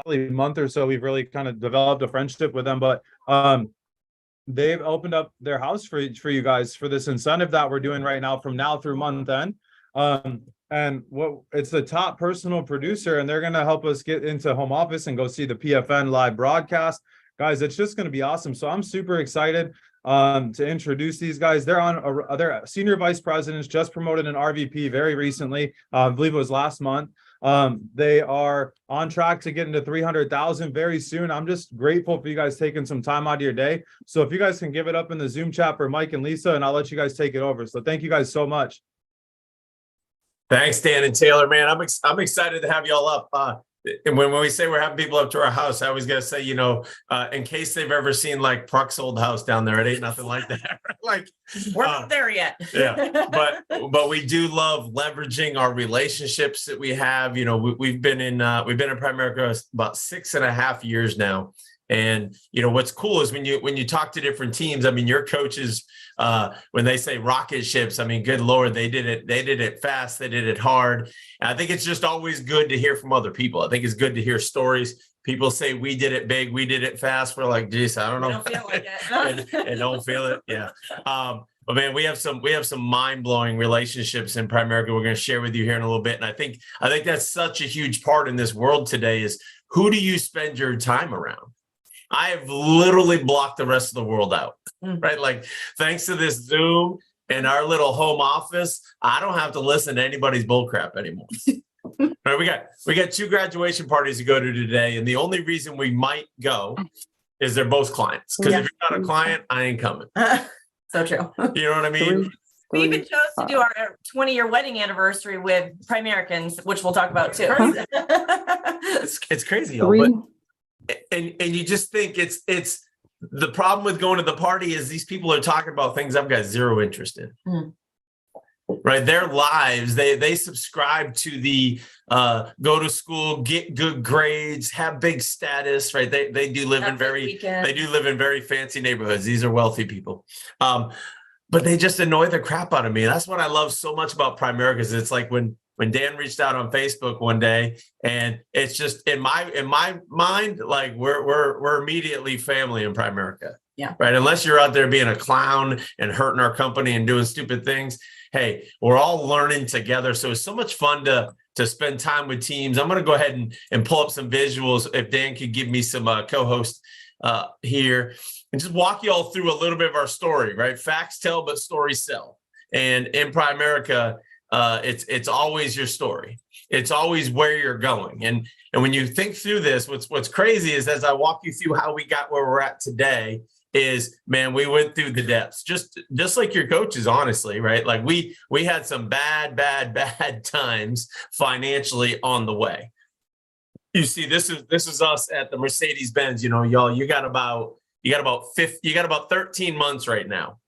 probably month or so, we've really kind of developed a friendship with them. But they've opened up their house for you guys for this incentive that we're doing right now from now through month end. And what it's the top personal producer, and they're going to help us get into home office and go see the PFN live broadcast. Guys, it's just going to be awesome. So I'm super excited to introduce these guys. They're on they're senior vice presidents, just promoted an RVP very recently. I believe it was last month. They are on track to get into 300,000 very soon. I'm just grateful for you guys taking some time out of your day. So if you guys can give it up in the Zoom chat for Mike and Lisa, and I'll let you guys take it over. So thank you guys so much. Thanks, Dan and Taylor, man. I'm excited to have you all up. And when we say we're having people up to our house, I always got to say, you know, in case they've ever seen like Pruck's old house down there, it ain't nothing like that. Like we're not there yet. Yeah, but we do love leveraging our relationships that we have. You know, we've been in Primerica about 6.5 years now. And, you know, what's cool is when you talk to different teams, I mean, your coaches, when they say rocket ships, I mean, good Lord, they did it fast. They did it hard. And I think it's just always good to hear from other people. I think it's good to hear stories. People say we did it big, we did it fast. We're like, geez, I don't know. Don't feel like it. and don't feel it. Yeah. But man, we have some mind-blowing relationships in Primerica we're going to share with you here in a little bit. And I think that's such a huge part in this world today is who do you spend your time around? I have literally blocked the rest of the world out, right? Like thanks to this Zoom and our little home office, I don't have to listen to anybody's bullcrap anymore. Right, we got 2 graduation parties to go to today. And the only reason we might go is they're both clients. Because if you're not a client, I ain't coming. So true. You know what I mean? We even chose to do our 20-year wedding anniversary with Primericans, which we'll talk about too. It's crazy, y'all. But and you just think it's the problem with going to the party is these people are talking about things I've got zero interest in. Right, their lives, they subscribe to the go to school, get good grades, have big status, right? They do live in very fancy neighborhoods. These are wealthy people. But they just annoy the crap out of me. That's what I love so much about Primerica is it's like when Dan reached out on Facebook one day, and it's just in my mind, like we're immediately family in Primerica. Yeah. Right. Unless you're out there being a clown and hurting our company and doing stupid things. Hey, we're all learning together. So it's so much fun to spend time with teams. I'm going to go ahead and pull up some visuals. If Dan could give me some co-host here and just walk you all through a little bit of our story, right? Facts tell, but stories sell. And in Primerica, it's always your story. It's always where you're going. And when you think through this, what's crazy is as I walk you through how we got where we're at today is, man, we went through the depths, just like your coaches, honestly, right? Like we had some bad times financially on the way. You see, this is us at the Mercedes-Benz, you know, y'all, you got about 13 months right now.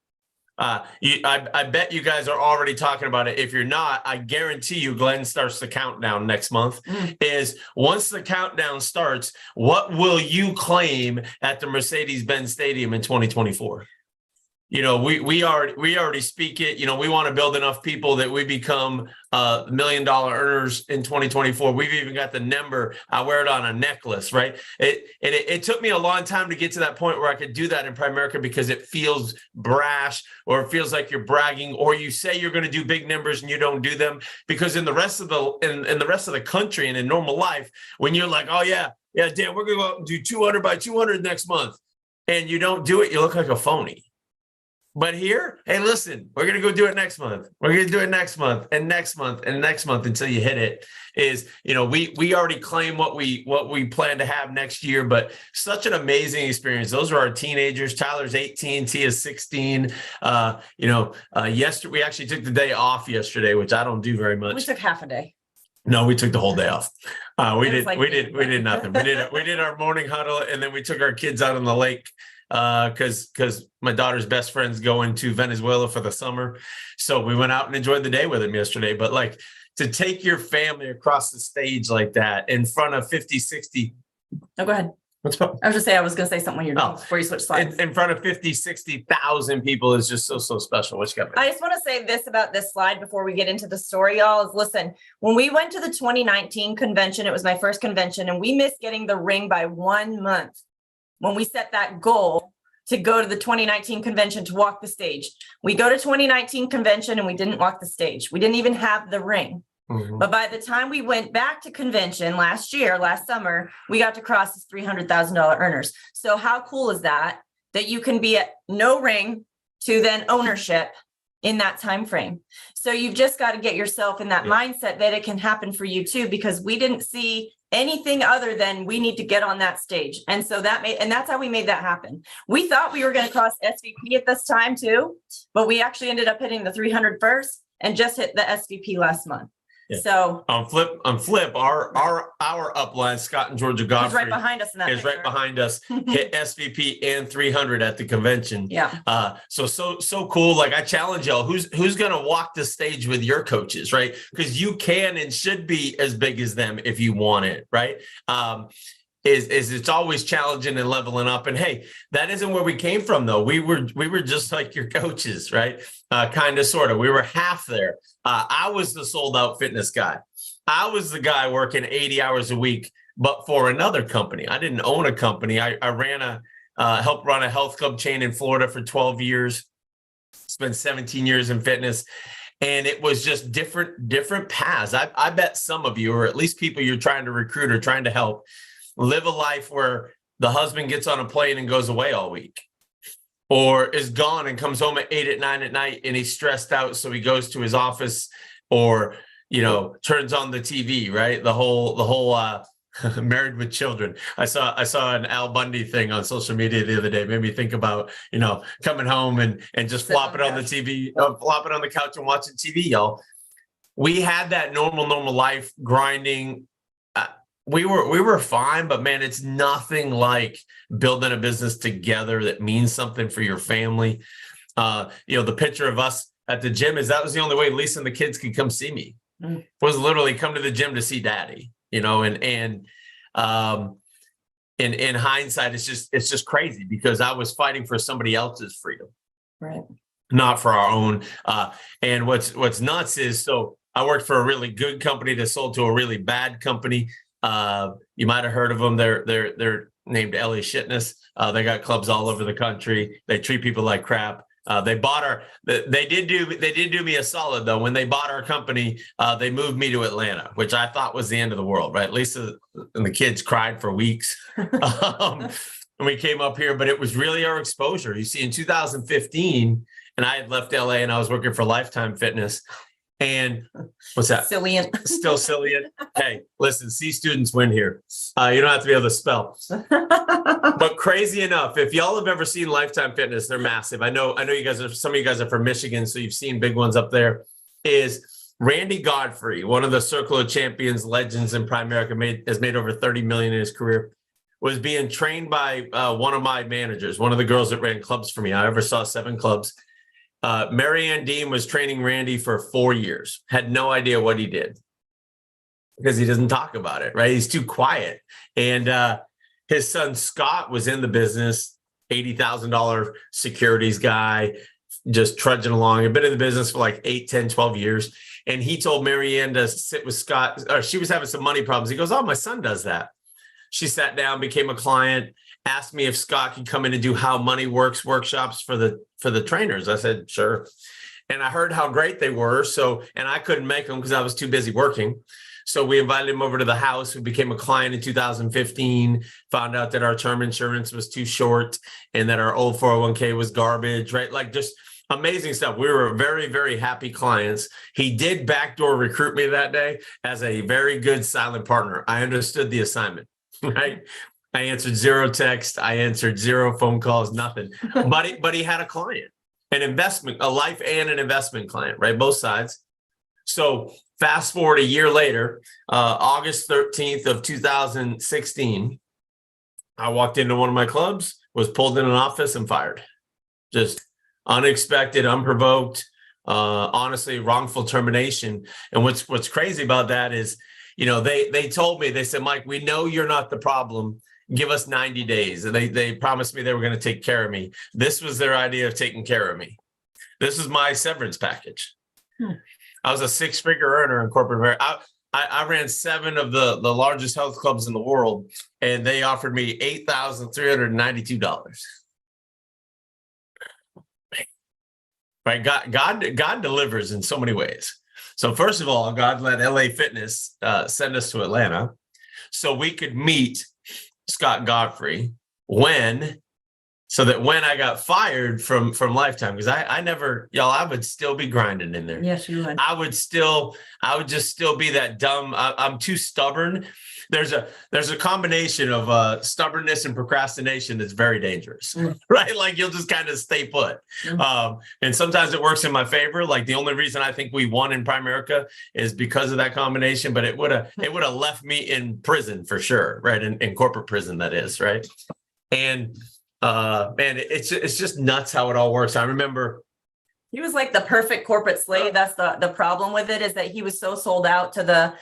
I bet you guys are already talking about it. If you're not, I guarantee you Glenn starts the countdown next month. Is once the countdown starts, what will you claim at the Mercedes-Benz Stadium in 2024? You know, we already speak it. You know, we want to build enough people that we become $1 million earners in 2024. We've even got the number. I wear it on a necklace, right? It took me a long time to get to that point where I could do that in Primerica because it feels brash or it feels like you're bragging or you say you're going to do big numbers and you don't do them. Because in the rest of the country and in normal life, when you're like, oh yeah, Dan, we're going to go out and do 200 by 200 next month, and you don't do it, you look like a phony. But here, hey, listen, we're going to go do it next month. We're going to do it next month and next month and next month until you hit it. Is, you know, we already claim what we plan to have next year, but such an amazing experience. Those are our teenagers. Tyler's 18, Tia's 16. Yesterday, we actually took the day off yesterday, which I don't do very much. We took half a day. No, we took the whole day off. We did nothing. We did our morning huddle, and then we took our kids out on the lake. Because my daughter's best friend's going to Venezuela for the summer. So we went out and enjoyed the day with him yesterday. But like to take your family across the stage like that in front of 50, 60. Oh, go ahead. I was going to say something when you're done before you switch slides. In front of 50, 60,000 people is just so special. What you got? I just want to say this about this slide before we get into the story, y'all, is listen, when we went to the 2019 convention, it was my first convention, and we missed getting the ring by 1 month when we set that goal to go to the 2019 convention to walk the stage. We go to 2019 convention and we didn't walk the stage. We didn't even have the ring. Mm-hmm. But by the time we went back to convention last summer, we got to cross as $300,000 earners. So how cool is that you can be at no ring to then ownership in that time frame? So you've just got to get yourself in that mindset that it can happen for you too, because we didn't see anything other than we need to get on that stage. And so that's how we made that happen. We thought we were going to cross SVP at this time too, but we actually ended up hitting the 300 first and just hit the SVP last month. Yeah. So on flip, our upline, Scott and Georgia Godfrey, right behind us in that right behind us, hit SVP and 300 at the convention. Yeah. So cool. Like I challenge y'all, who's going to walk the stage with your coaches, right? Because you can and should be as big as them if you want it, right? Is it's always challenging and leveling up. And hey, that isn't where we came from though. We were just like your coaches, right? Kind of, sort of. We were half there. I was the sold out fitness guy. I was the guy working 80 hours a week, but for another company. I didn't own a company. I helped run a health club chain in Florida for 12 years, spent 17 years in fitness. And it was just different paths. I bet some of you, or at least people you're trying to recruit or trying to help, live a life where the husband gets on a plane and goes away all week, or is gone and comes home at 8 at 9 at night and he's stressed out. So he goes to his office or, turns on the TV, right? The whole Married with Children. I saw an Al Bundy thing on social media the other day. Made me think about, coming home and just flopping on the TV, flopping on the couch and watching TV, y'all. We had that normal life, grinding. We were fine, but man, it's nothing like building a business together that means something for your family. The picture of us at the gym that was the only way Lisa and the kids could come see me. Was literally come to the gym to see daddy, and in hindsight, it's just crazy because I was fighting for somebody else's freedom, right? Not for our own. And what's nuts is, so I worked for a really good company that sold to a really bad company. You might have heard of them. They're named Ellie Shitness. They got clubs all over the country. They treat people like crap. They did do me a solid though. When they bought our company, they moved me to Atlanta, which I thought was the end of the world, right? Lisa and the kids cried for weeks. And we came up here, but it was really our exposure. You see, in 2015, and I had left LA and I was working for Lifetime Fitness. And what's that? Cillian. Still Cillian. Hey, listen, C students win here. You don't have to be able to spell. But crazy enough, if y'all have ever seen Lifetime Fitness, they're massive. I know you guys some of you guys are from Michigan, so you've seen big ones up there. Is Randy Godfrey, one of the Circle of Champions legends in Primerica, has made over 30 million in his career, was being trained by one of my managers, one of the girls that ran clubs for me. I oversaw 7 clubs. Mary Ann Dean was training Randy for 4 years, had no idea what he did because he doesn't talk about it, right? He's too quiet. And his son, Scott, was in the business, $80,000 securities guy, just trudging along. He'd been in the business for like 8, 10, 12 years. And he told Mary Ann to sit with Scott, or she was having some money problems. He goes, "Oh, my son does that." She sat down, became a client, asked me if Scott could come in and do how money works workshops for the trainers. I said, sure. And I heard how great they were. And I couldn't make them because I was too busy working. So we invited him over to the house. We became a client in 2015, found out that our term insurance was too short and that our old 401k was garbage, right? Like just amazing stuff. We were very, very happy clients. He did backdoor recruit me that day as a very good silent partner. I understood the assignment, right? I answered 0 text. I answered 0 phone calls, nothing. But he had a client, a life and an investment client, right? Both sides. So fast forward a year later, August 13th of 2016, I walked into one of my clubs, was pulled in an office and fired. Just unexpected, unprovoked, honestly, wrongful termination. And what's crazy about that is they told me, they said, Mike, we know you're not the problem. Give us 90 days. And they promised me they were going to take care of me. This was their idea of taking care of me. This is my severance package. I was a 6-figure earner in corporate America. I ran 7 of the largest health clubs in the world, and they offered me $8,392. Right? God delivers in so many ways. So first of all, God let LA Fitness send us to Atlanta so we could meet Scott Godfrey so that when I got fired from Lifetime, because I never, I would still be grinding in there. Yes, you would. I would just still be that dumb. I'm too stubborn. There's a combination of stubbornness and procrastination that's very dangerous, right? Like you'll just kind of stay put. And sometimes it works in my favor. Like the only reason I think we won in Primerica is because of that combination, but it would have left me in prison for sure, right? In corporate prison, that is, right? And man, it's just nuts how it all works. I remember he was like the perfect corporate slave. That's the problem with it, is that he was so sold out to the,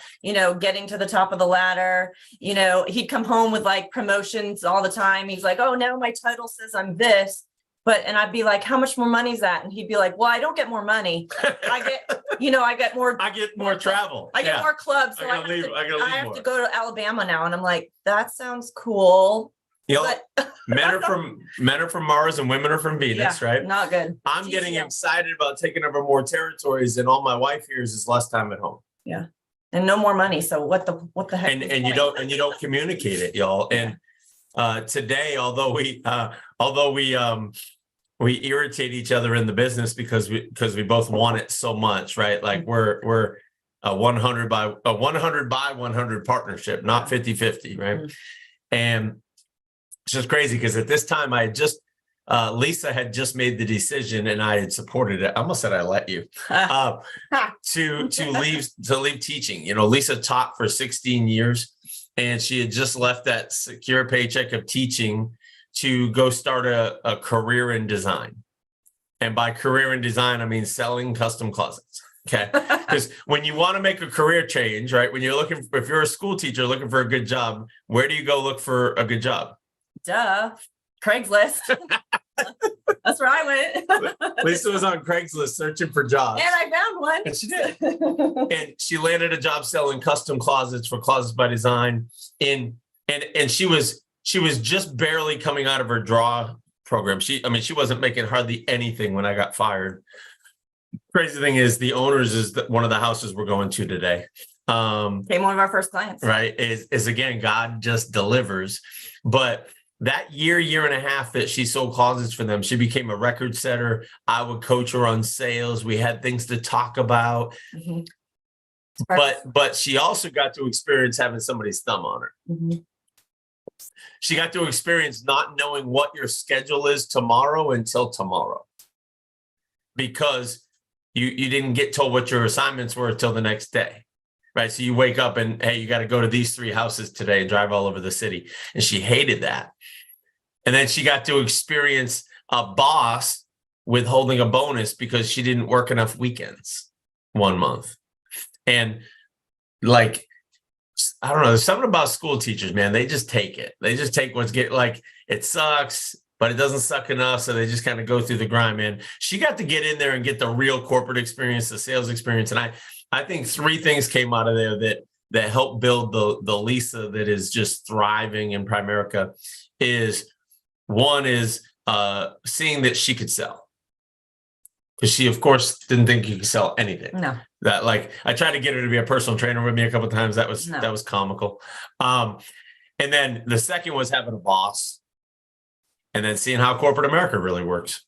getting to the top of the ladder. He'd come home with like promotions all the time. He's like, oh, now my title says I'm this. And I'd be like, how much more money is that? And he'd be like, well, I don't get more money. I get more. I get more travel. I get more clubs. So I have to go to Alabama now. And I'm like, that sounds cool. Men are from Mars and women are from Venus, right? Not good. I'm getting excited about taking over more territories, and all my wife hears is less time at home. Yeah, and no more money. So what the heck? And you don't communicate it, y'all. And today, although we irritate each other in the business because we both want it so much, right? Like we're a 100 by 100 partnership, not 50-50, right? And it's just crazy because at this time I had just Lisa had just made the decision, and I had supported it. I almost said I let you to leave teaching. Lisa taught for 16 years, and she had just left that secure paycheck of teaching to go start a career in design. And by career in design, I mean selling custom closets. Okay. Because when you want to make a career change, right? When you're if you're a school teacher looking for a good job, where do you go look for a good job? Duh. Craigslist. That's where I went. Lisa was on Craigslist searching for jobs. And I found one. And she did. And she landed a job selling custom closets for Closets by Design. And she was just barely coming out of her draw program. She wasn't making hardly anything when I got fired. Crazy thing is, the owners is one of the houses we're going to today. Came one of our first clients. Right. Is again, God just delivers. But that year and a half that she sold closets for them, she became a record setter. I would coach her on sales. We had things to talk about. Mm-hmm. But she also got to experience having somebody's thumb on her. Mm-hmm. She got to experience not knowing what your schedule is tomorrow until tomorrow, because you didn't get told what your assignments were until the next day. Right. So you wake up and, hey, you got to go to these 3 houses today and drive all over the city. And she hated that. And then she got to experience a boss withholding a bonus because she didn't work enough weekends 1 month. And like, I don't know, there's something about school teachers, man. They just take it. They just take it sucks, but it doesn't suck enough. So they just kind of go through the grind, man. She got to get in there and get the real corporate experience, the sales experience. And I think 3 things came out of there that helped build the Lisa that is just thriving in Primerica. One is seeing that she could sell, because she, of course, didn't think you could sell anything. No. That, like, I tried to get her to be a personal trainer with me a couple of times. That was comical. And then the second was having a boss, and then seeing how corporate America really works.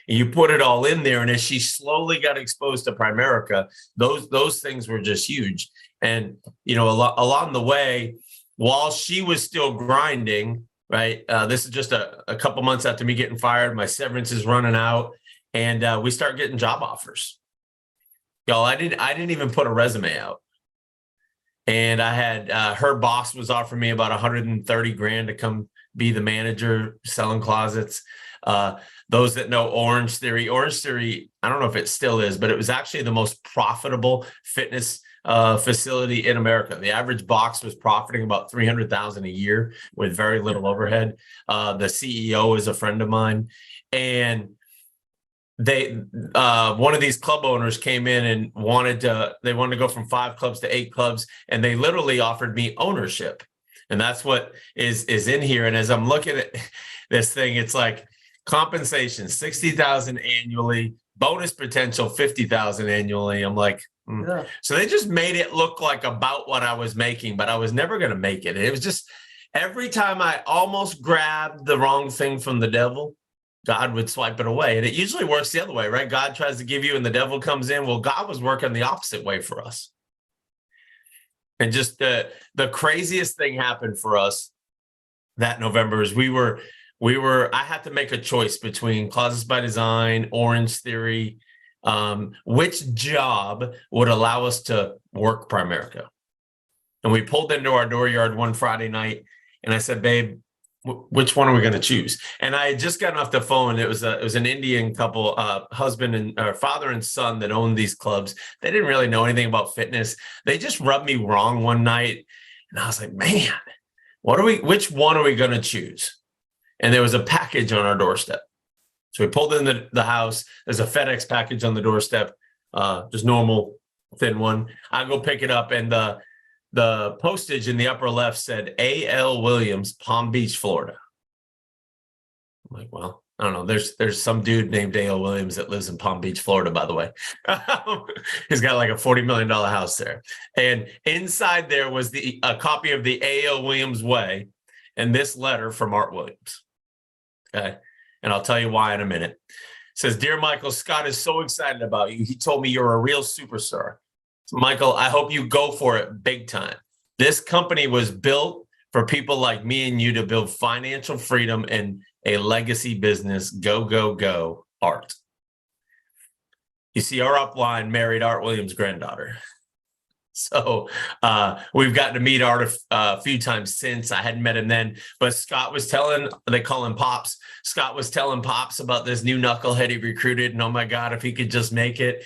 You put it all in there, and as she slowly got exposed to Primerica, those things were just huge. And along the way, while she was still grinding, right? This is just a couple months after me getting fired. My severance is running out, and we start getting job offers. Y'all, I didn't even put a resume out, and I had her boss was offering me about $130,000 to come be the manager selling closets. Those that know Orange Theory, I don't know if it still is, but it was actually the most profitable fitness facility in America. The average box was profiting about $300,000 a year with very little overhead. The CEO is a friend of mine, and they one of these club owners came in and wanted to go from 5 clubs to 8 clubs, and they literally offered me ownership. And that's what is in here. And as I'm looking at this thing, it's like compensation, 60,000 annually, bonus potential, 50,000 annually. I'm like, Yeah. So they just made it look like about what I was making, but I was never going to make it. It was just every time I almost grabbed the wrong thing from the devil, God would swipe it away. And it usually works the other way, right? God tries to give you and the devil comes in. Well, God was working the opposite way for us. And just the craziest thing happened for us that November is I had to make a choice between Closets by Design, Orange Theory, which job would allow us to work Primerica. And we pulled into our dooryard one Friday night, and I said, babe, which one are we going to choose? And I had just gotten off the phone. It was an Indian couple, husband and father and son that owned these clubs. They didn't really know anything about fitness. They just rubbed me wrong one night. And I was like, man, which one are we going to choose? And there was a package on our doorstep. So we pulled in the house. There's a FedEx package on the doorstep, just normal thin one. I go pick it up, and the postage in the upper left said A.L. Williams, Palm Beach, Florida. I'm like, well, I don't know. There's some dude named A.L. Williams that lives in Palm Beach, Florida, by the way. He's got like a $40 million house there. And inside there was a copy of the A.L. Williams Way and this letter from Art Williams. Okay. And I'll tell you why in a minute. It says, Dear Michael, Scott is so excited about you. He told me you're a real superstar. Michael, I hope you go for it big time. This company was built for people like me and you to build financial freedom and a legacy business. Go, go, go, Art. You see, our upline married Art Williams' granddaughter. So we've gotten to meet Art a few times since. I hadn't met him then, but Scott was they call him Pops. Scott was telling Pops about this new knucklehead he recruited, and oh my God, if he could just make it.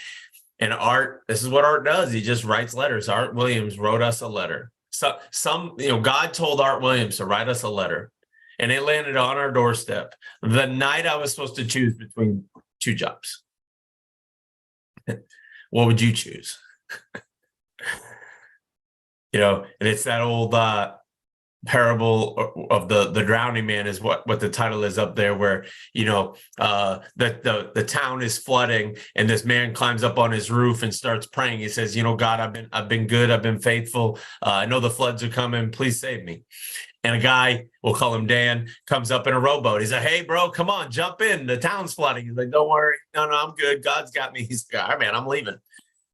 And Art, this is what Art does. He just writes letters. Art Williams wrote us a letter. So God told Art Williams to write us a letter, and it landed on our doorstep the night I was supposed to choose between 2 jobs. What would you choose? And it's that old parable of the drowning man is what the title is up there, where the town is flooding and this man climbs up on his roof and starts praying. He says, God, I've been good, I've been faithful, I know the floods are coming, please save me. And a guy, we'll call him Dan, comes up in a rowboat. He's like, hey bro, come on, jump in, the town's flooding. He's like, don't worry, no, I'm good, God's got me. He's like, all right, man, I'm leaving.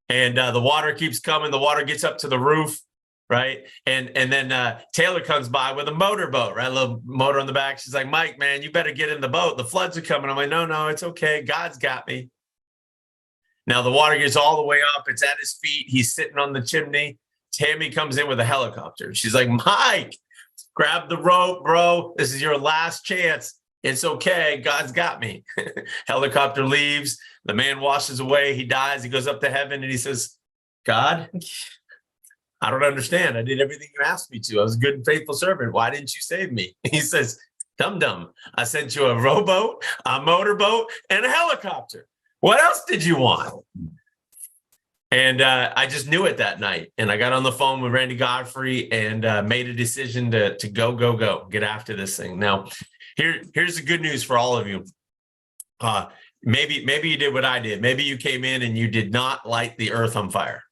And the water keeps coming, the water gets up to the roof. Right. And then Taylor comes by with a motorboat, right? A little motor on the back. She's like, Mike, man, you better get in the boat. The floods are coming. I'm like, no, it's okay. God's got me. Now the water gets all the way up. It's at his feet. He's sitting on the chimney. Tammy comes in with a helicopter. She's like, Mike, grab the rope, bro. This is your last chance. It's okay. God's got me. Helicopter leaves. The man washes away. He dies. He goes up to heaven and he says, God, I don't understand. I did everything you asked me to. I was a good and faithful servant. Why didn't you save me? He says, dum-dum, I sent you a rowboat, a motorboat, and a helicopter. What else did you want? And I just knew it that night. And I got on the phone with Randy Godfrey and made a decision to go, get after this thing. Now, here's the good news for all of you. Maybe you did what I did. Maybe you came in and you did not light the earth on fire.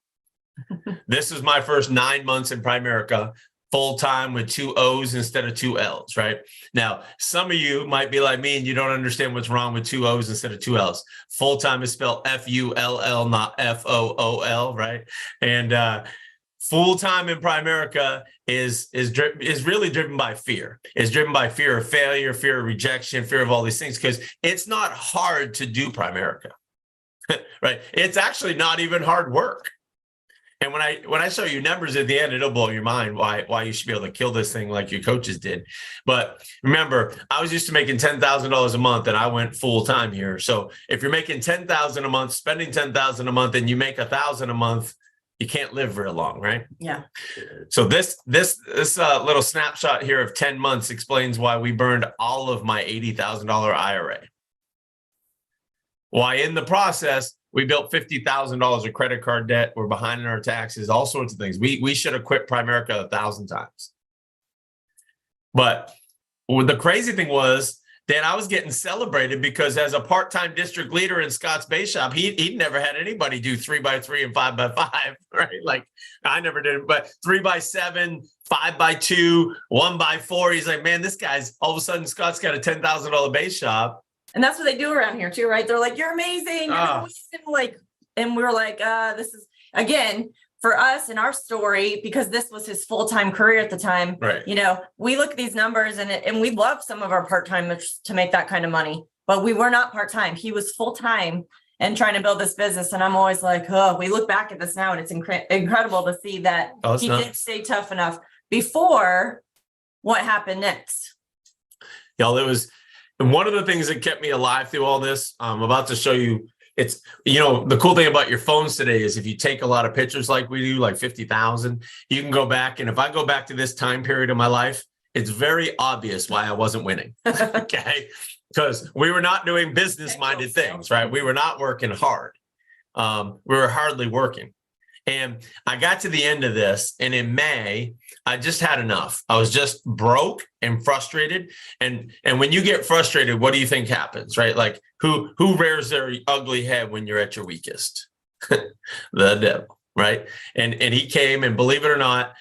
This is my first 9 months in Primerica, full time with 2 O's instead of 2 L's, right? Now, some of you might be like me and you don't understand what's wrong with 2 O's instead of 2 L's. Full time is spelled F-U-L-L, not F-O-O-L, right? And full time in Primerica is really driven by fear. It's driven by fear of failure, fear of rejection, fear of all these things, because it's not hard to do Primerica, right? It's actually not even hard work. And when I show you numbers at the end, it'll blow your mind why you should be able to kill this thing like your coaches did. But remember, I was used to making $10,000 a month and I went full time here. So if you're making $10,000 a month, spending $10,000 a month, and you make $1,000 a month, you can't live very long, right? Yeah. So this little snapshot here of 10 months explains why we burned all of my $80,000 IRA. Why in the process, we built $50,000 of credit card debt. We're behind in our taxes, all sorts of things. We should have quit Primerica 1,000 times. But the crazy thing was, Dan, I was getting celebrated because as a part-time district leader in Scott's Bay Shop, he'd never had anybody do 3x3 and 5x5, right? Like I never did, but 3x7, 5x2, 1x4. He's like, man, this guy's all of a sudden Scott's got a $10,000 base shop. And that's what they do around here too, right? They're like, you're amazing. And we were like, this is, again, for us in our story, because this was his full-time career at the time, Right. you know, we look at these numbers and we love some of our part-timers to make that kind of money, but we were not part-time. He was full-time and trying to build this business. And I'm always like, oh, we look back at this now and it's incredible to see that he did stay tough enough before what happened next. Y'all, it was, and one of the things that kept me alive through all this, I'm about to show you. It's, you know, the cool thing about your phones today is if you take a lot of pictures like we do, like 50,000, you can go back. And if I go back to this time period of my life, it's very obvious why I wasn't winning. Okay. Because we were not doing business-minded things, right? We were not working hard. We were hardly working. And I got to the end of this, and in May, I just had enough. I was just broke and frustrated. And when you get frustrated, what do you think happens, right? Like who rears their ugly head when you're at your weakest? The devil, right? And he came, and believe it or not,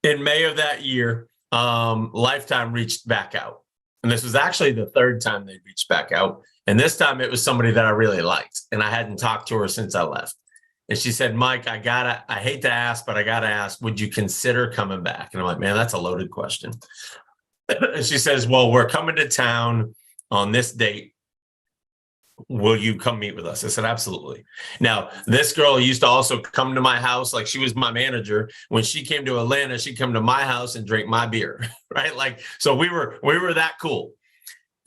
in May of that year, Lifetime reached back out. And this was actually the third time they reached back out. And this time it was somebody that I really liked, and I hadn't talked to her since I left. And she said, Mike, I hate to ask, but I got to ask, would you consider coming back? And I'm like, man, that's a loaded question. And she says, well, we're coming to town on this date. Will you come meet with us? I said, absolutely. Now, this girl used to also come to my house. Like she was my manager. When she came to Atlanta, she'd come to my house and drink my beer, right? Like, so we were that cool.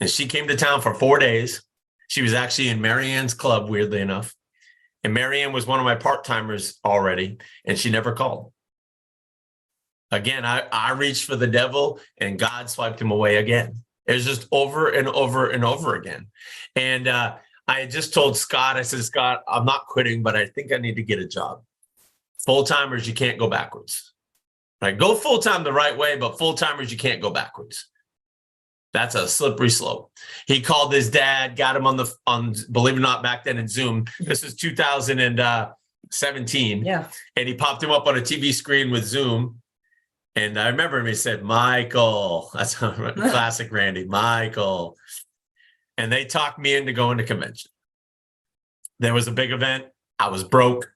And she came to town for 4 days. She was actually in Marianne's club, weirdly enough. And Marianne was one of my part-timers already, and she never called. Again, I reached for the devil, and God swiped him away again. It was just over and over and over again. And I had just told Scott, I said, Scott, I'm not quitting, but I think I need to get a job. Full-timers, you can't go backwards. Right? Go full-time the right way, but full-timers, you can't go backwards. That's a slippery slope. He called his dad, got him on believe it or not, back then in Zoom. This is 2017. Yeah. And he popped him up on a TV screen with Zoom. And I remember him, he said, Michael, that's classic Randy, Michael. And they talked me into going to convention. There was a big event. I was broke.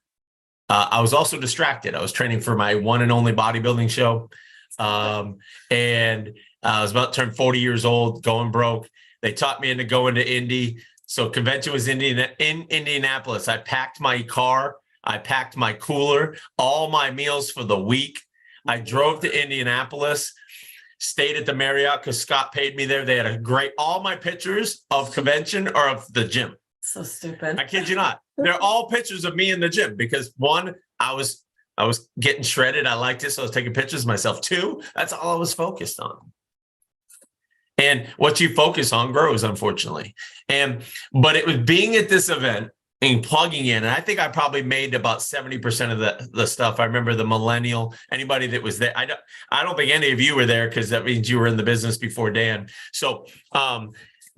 I was also distracted. I was training for my one and only bodybuilding show. And I was about to turn 40 years old, going broke. They taught me into going to Indy. So convention was in Indianapolis. I packed my car. I packed my cooler, all my meals for the week. I drove to Indianapolis, stayed at the Marriott because Scott paid me there. They had all my pictures of convention are of the gym. So stupid. I kid you not. They're all pictures of me in the gym because one, I was getting shredded. I liked it. So I was taking pictures of myself. Two, that's all I was focused on. And what you focus on grows, unfortunately. But it was being at this event and plugging in. And I think I probably made about 70% of the stuff. I remember the millennial, anybody that was there. I don't think any of you were there because that means you were in the business before Dan. So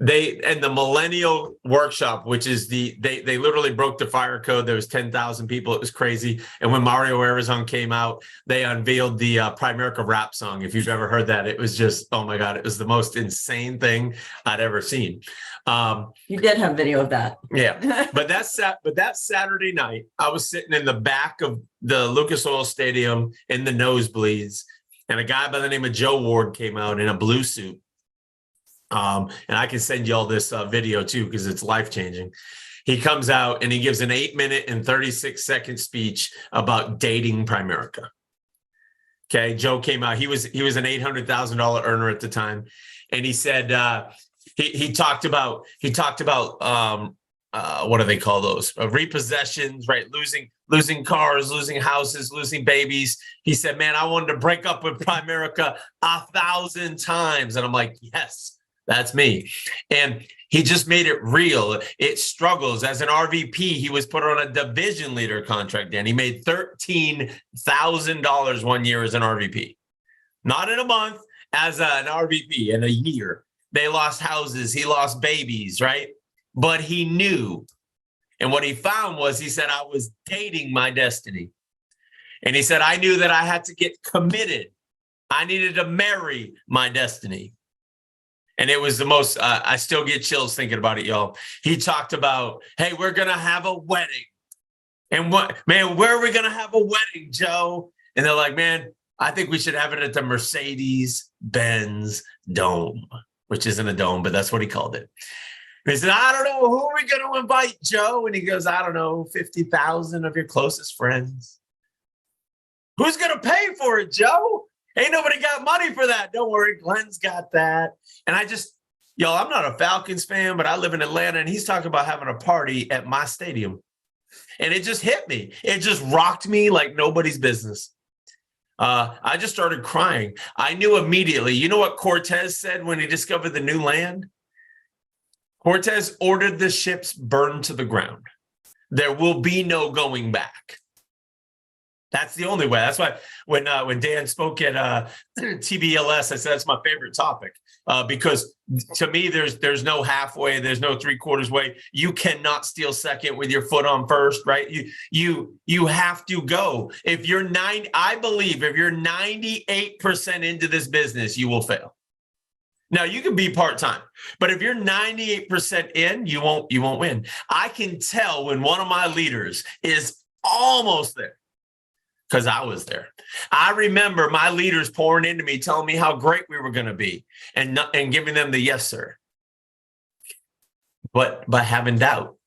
the millennial workshop, which is they literally broke the fire code. There was 10,000 people. It was crazy. And when Mario Arizon came out, they unveiled the Primerica rap song. If you've ever heard that, it was just, oh my God, it was the most insane thing I'd ever seen. You did have video of that. Yeah. But that Saturday night, I was sitting in the back of the Lucas Oil Stadium in the nosebleeds, and a guy by the name of Joe Ward came out in a blue suit. And I can send you all this video too, because it's life-changing. He comes out and he gives an 8-minute and 36-second speech about dating Primerica. Okay. Joe came out. He was an $800,000 earner at the time. And he said, he talked about what do they call those? Repossessions, right? Losing losing cars, losing houses, losing babies. He said, man, I wanted to break up with Primerica 1,000 times. And I'm like, yes, that's me. And he just made it real. It struggles. As an RVP, he was put on a division leader contract, and he made $13,000 one year as an RVP. Not in a month, as an RVP in a year. They lost houses. He lost babies, right? But he knew. And what he found was, he said, I was dating my destiny. And he said, I knew that I had to get committed. I needed to marry my destiny. And it was the most, I still get chills thinking about it, y'all. He talked about, hey, we're going to have a wedding. And what, man, where are we going to have a wedding, Joe? And they're like, man, I think we should have it at the Mercedes-Benz Dome, which isn't a dome, but that's what he called it. And he said, I don't know, who are we going to invite, Joe? And he goes, I don't know, 50,000 of your closest friends. Who's going to pay for it, Joe? Ain't nobody got money for that. Don't worry, Glenn's got that. And I just, y'all, I'm not a Falcons fan, but I live in Atlanta, and he's talking about having a party at my stadium. And it just hit me. It just rocked me like nobody's business. I just started crying. I knew immediately. You know what Cortez said when he discovered the new land? Cortez ordered the ships burned to the ground. There will be no going back. That's the only way. That's why when Dan spoke at TBLS, I said that's my favorite topic because to me, there's no halfway, there's no three-quarters way. You cannot steal second with your foot on first, right? You have to go. If you're I believe if you're 98% into this business, you will fail. Now you can be part-time, but if you're 98% in, you won't win. I can tell when one of my leaders is almost there. Because I was there. I remember my leaders pouring into me, telling me how great we were going to be and giving them the yes, sir. But having doubt.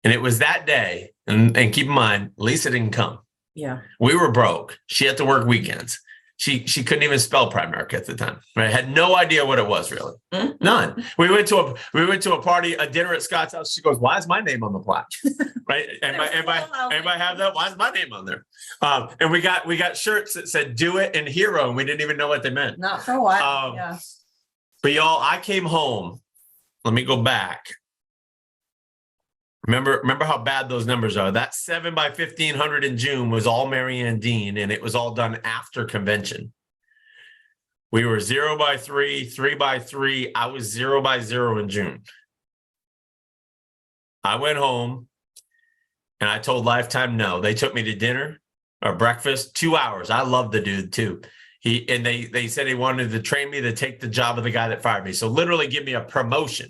And it was that day. And keep in mind, Lisa didn't come. Yeah. We were broke. She had to work weekends. She couldn't even spell Primerica at the time. Right? Had no idea what it was really. Mm-hmm. None. We went to a party, a dinner at Scott's house. She goes, "Why is my name on the plaque?" Right? Anybody have that? Why is my name on there? And we got shirts that said "Do It" and "Hero," and we didn't even know what they meant. Not for a while. Yeah. But y'all, I came home. Let me go back. Remember how bad those numbers are. That 7 by 1,500 in June was all Marianne Dean, and it was all done after convention. We were 0 by 3, 3 by 3. I was 0 by 0 in June. I went home and I told Lifetime no. They took me to dinner or breakfast, 2 hours. I love the dude too. They said he wanted to train me to take the job of the guy that fired me. So literally give me a promotion.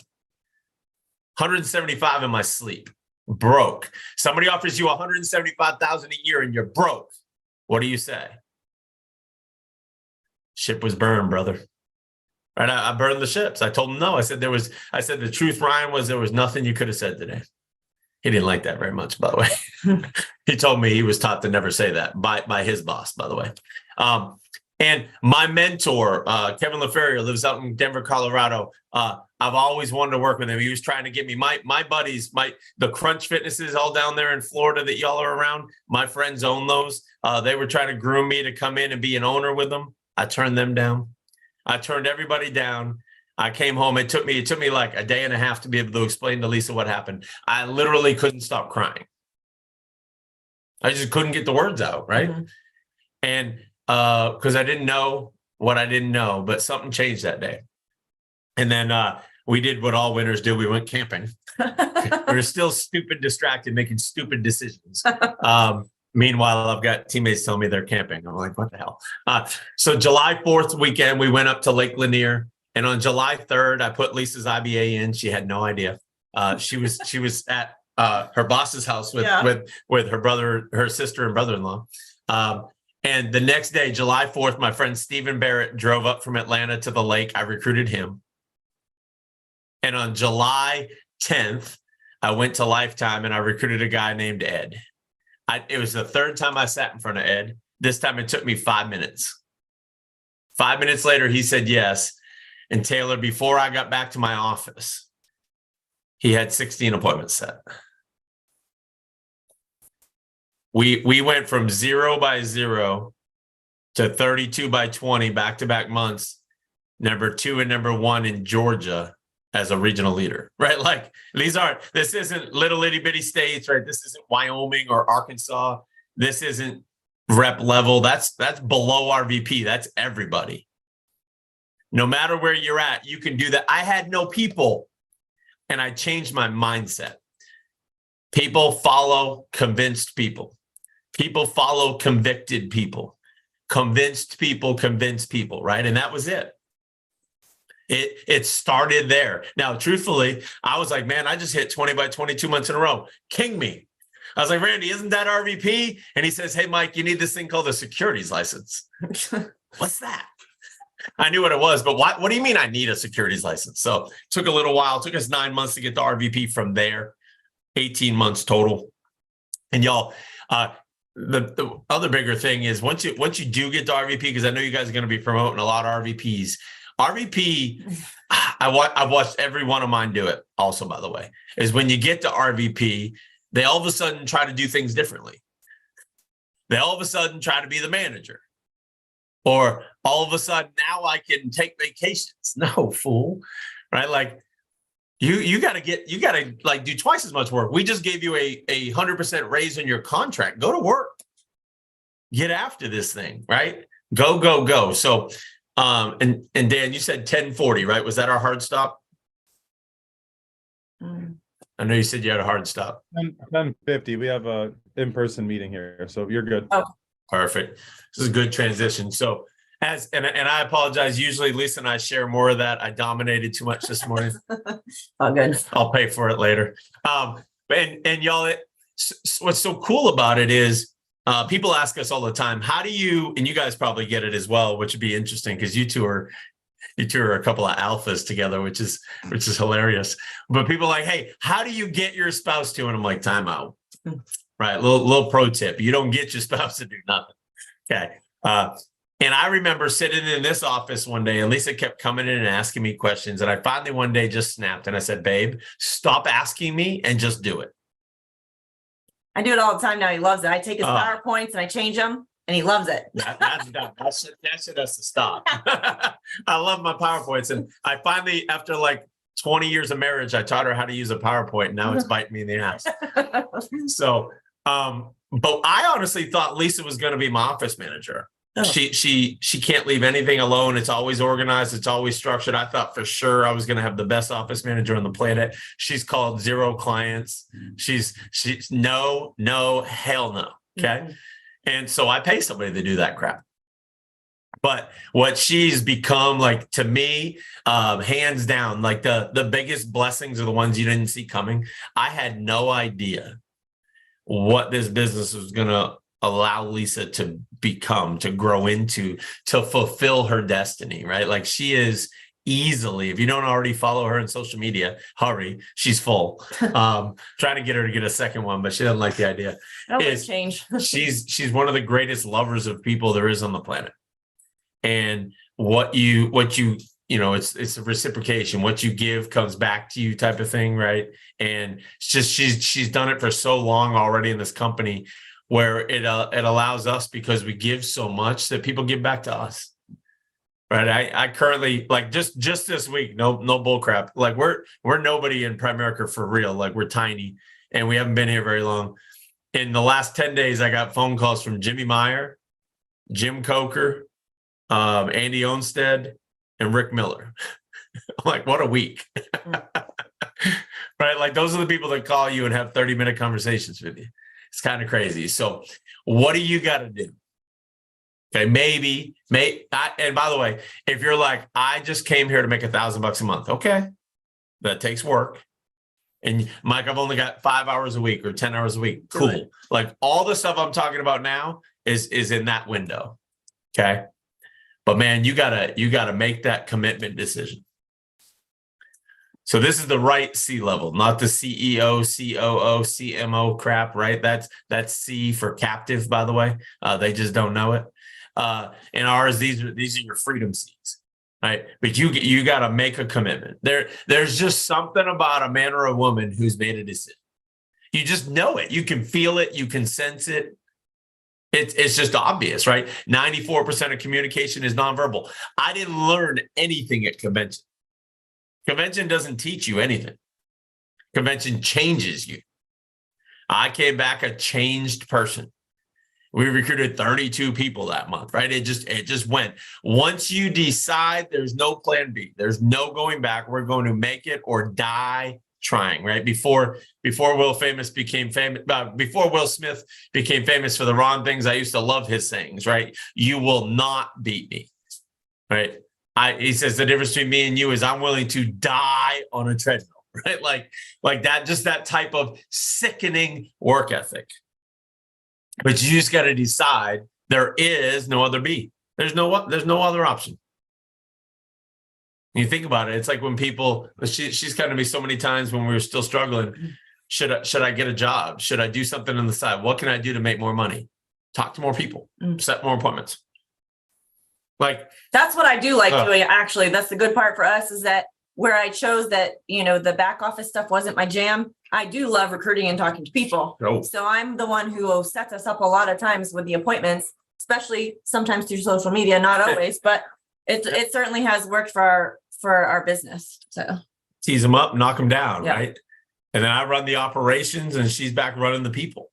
175 in my sleep, broke. Somebody offers you 175,000 a year and you're broke. What do you say? Ship was burned, brother. Right? I burned the ships. I told him no. I said the truth, Ryan, was there was nothing you could have said today. He didn't like that very much, by the way. He told me he was taught to never say that by his boss, by the way. And my mentor, Kevin LaFerrier, lives out in Denver, Colorado. I've always wanted to work with him. He was trying to get me, my buddies, the Crunch Fitnesses all down there in Florida that y'all are around. My friends own those. They were trying to groom me to come in and be an owner with them. I turned them down. I turned everybody down. I came home. It took me like a day and a half to be able to explain to Lisa what happened. I literally couldn't stop crying. I just couldn't get the words out, right? Mm-hmm. And because I didn't know what I didn't know, but something changed that day. And then we did what all winners do. We went camping. We were still stupid, distracted, making stupid decisions. Meanwhile, I've got teammates telling me they're camping. I'm like, what the hell? So July 4th weekend, we went up to Lake Lanier. And on July 3rd, I put Lisa's IBA in. She had no idea. She was at her boss's house with her brother, her sister and brother-in-law. And the next day, July 4th, my friend Stephen Barrett drove up from Atlanta to the lake. I recruited him. And on July 10th, I went to Lifetime and I recruited a guy named Ed. It was the third time I sat in front of Ed. This time it took me 5 minutes. 5 minutes later, he said yes. And Taylor, before I got back to my office, he had 16 appointments set. We went from 0 by 0 to 32 by 20 back-to-back months, number 2 and number 1 in Georgia as a regional leader, right? Like this isn't little itty bitty states, right? This isn't Wyoming or Arkansas. This isn't rep level. That's below RVP. That's everybody. No matter where you're at, you can do that. I had no people, and I changed my mindset. People follow convinced people. People follow convicted people. Convinced people convince people, right? And that was it. It started there. Now, truthfully, I was like, man, I just hit 20 by 22 months in a row. King me. I was like, Randy, isn't that RVP? And he says, hey, Mike, you need this thing called a securities license. What's that? I knew what it was, but what do you mean I need a securities license? So it took a little while. It took us 9 months to get the RVP from there, 18 months total. And y'all, the other bigger thing is once you do get to RVP, because I know you guys are going to be promoting a lot of RVPs. RVP, I've watched every one of mine do it also, by the way, is when you get to RVP, they all of a sudden try to do things differently. They all of a sudden try to be the manager. Or all of a sudden, now I can take vacations. No, fool, right? Like you got to like do twice as much work. We just gave you a 100% raise on your contract. Go to work, get after this thing, right? Go. So, and Dan, you said 1040, right? Was that our hard stop? I know you said you had a hard stop. 10:50. We have a in-person meeting here, so you're good. Oh. Perfect. This is a good transition. So and I apologize. Usually Lisa and I share more of that. I dominated too much this morning. Oh, good. I'll pay for it later. And y'all, what's so cool about it is people ask us all the time, how do you, and you guys probably get it as well, which would be interesting because you two are a couple of alphas together, which is hilarious. But people are like, hey, how do you get your spouse to? And I'm like, time out. Right. Little pro tip. You don't get your spouse to do nothing. Okay. And I remember sitting in this office one day and Lisa kept coming in and asking me questions. And I finally one day just snapped and I said, babe, stop asking me and just do it. I do it all the time now. He loves it. I take his PowerPoints and I change them and he loves it. That's done. That shit has to stop. I love my PowerPoints. And I finally, after like 20 years of marriage, I taught her how to use a PowerPoint. And now it's biting me in the ass. So, but I honestly thought Lisa was going to be my office manager. Oh. She can't leave anything alone. It's always organized. It's always structured. I thought for sure I was going to have the best office manager on the planet. She's called 0 clients. She's no, hell no. Okay. Mm-hmm. And so I pay somebody to do that crap. But what she's become, like, to me, hands down, like the biggest blessings are the ones you didn't see coming. I had no idea what this business was going to allow Lisa to become, to grow into, to fulfill her destiny, right? Like she is easily, if you don't already follow her on social media, hurry, she's full. Trying to get her to get a second one, but she doesn't like the idea. Change. she's one of the greatest lovers of people there is on the planet. And what you it's a reciprocation. What you give comes back to you, type of thing, right? And it's just she's done it for so long already in this company, where it allows us, because we give so much, that people give back to us, right? I currently, like, just this week, no bull crap. Like we're nobody in Primerica for real. Like we're tiny and we haven't been here very long. In the last 10 days, I got phone calls from Jimmy Meyer, Jim Coker, Andy Olmstead, and Rick Miller. I'm like, what a week. Right? Like those are the people that call you and have 30-minute conversations with you. It's kind of crazy. So what do you got to do? Okay, and by the way, if you're like, I just came here to make $1,000 a month. Okay, that takes work. And Mike, I've only got 5 hours a week or 10 hours a week. Cool. Right. Like all the stuff I'm talking about now is in that window. Okay. But man, you gotta make that commitment decision. So this is the right C level, not the CEO, COO, CMO crap, right? That's C for captive, by the way. They just don't know it. And ours, these are your freedom Cs, right? But you got to make a commitment. There's just something about a man or a woman who's made a decision. You just know it. You can feel it. You can sense it. It's just obvious, right? 94% of communication is nonverbal. I didn't learn anything at convention. Convention doesn't teach you anything. Convention changes you. I came back a changed person. We recruited 32 people that month, right? It just went. Once you decide there's no plan B, there's no going back. We're going to make it or die trying, right? Before Will Smith became famous for the wrong things, I used to love his sayings, right? You will not beat me, right? He says the difference between me and you is I'm willing to die on a treadmill, right? Like that, just that type of sickening work ethic. But you just got to decide there is no other B. There's no other option. You think about it, it's like when people, she's come to me so many times when we were still struggling. Should I get a job? Should I do something on the side? What can I do to make more money? Talk to more people, set more appointments. Like, that's what I do like doing. Actually, that's the good part for us, is that where I chose that, the back office stuff wasn't my jam. I do love recruiting and talking to people. So I'm the one who sets us up a lot of times with the appointments, especially sometimes through social media, not always, but it certainly has worked for our business. So tease them up, knock them down, Yeah. right? And then I run the operations and she's back running the people.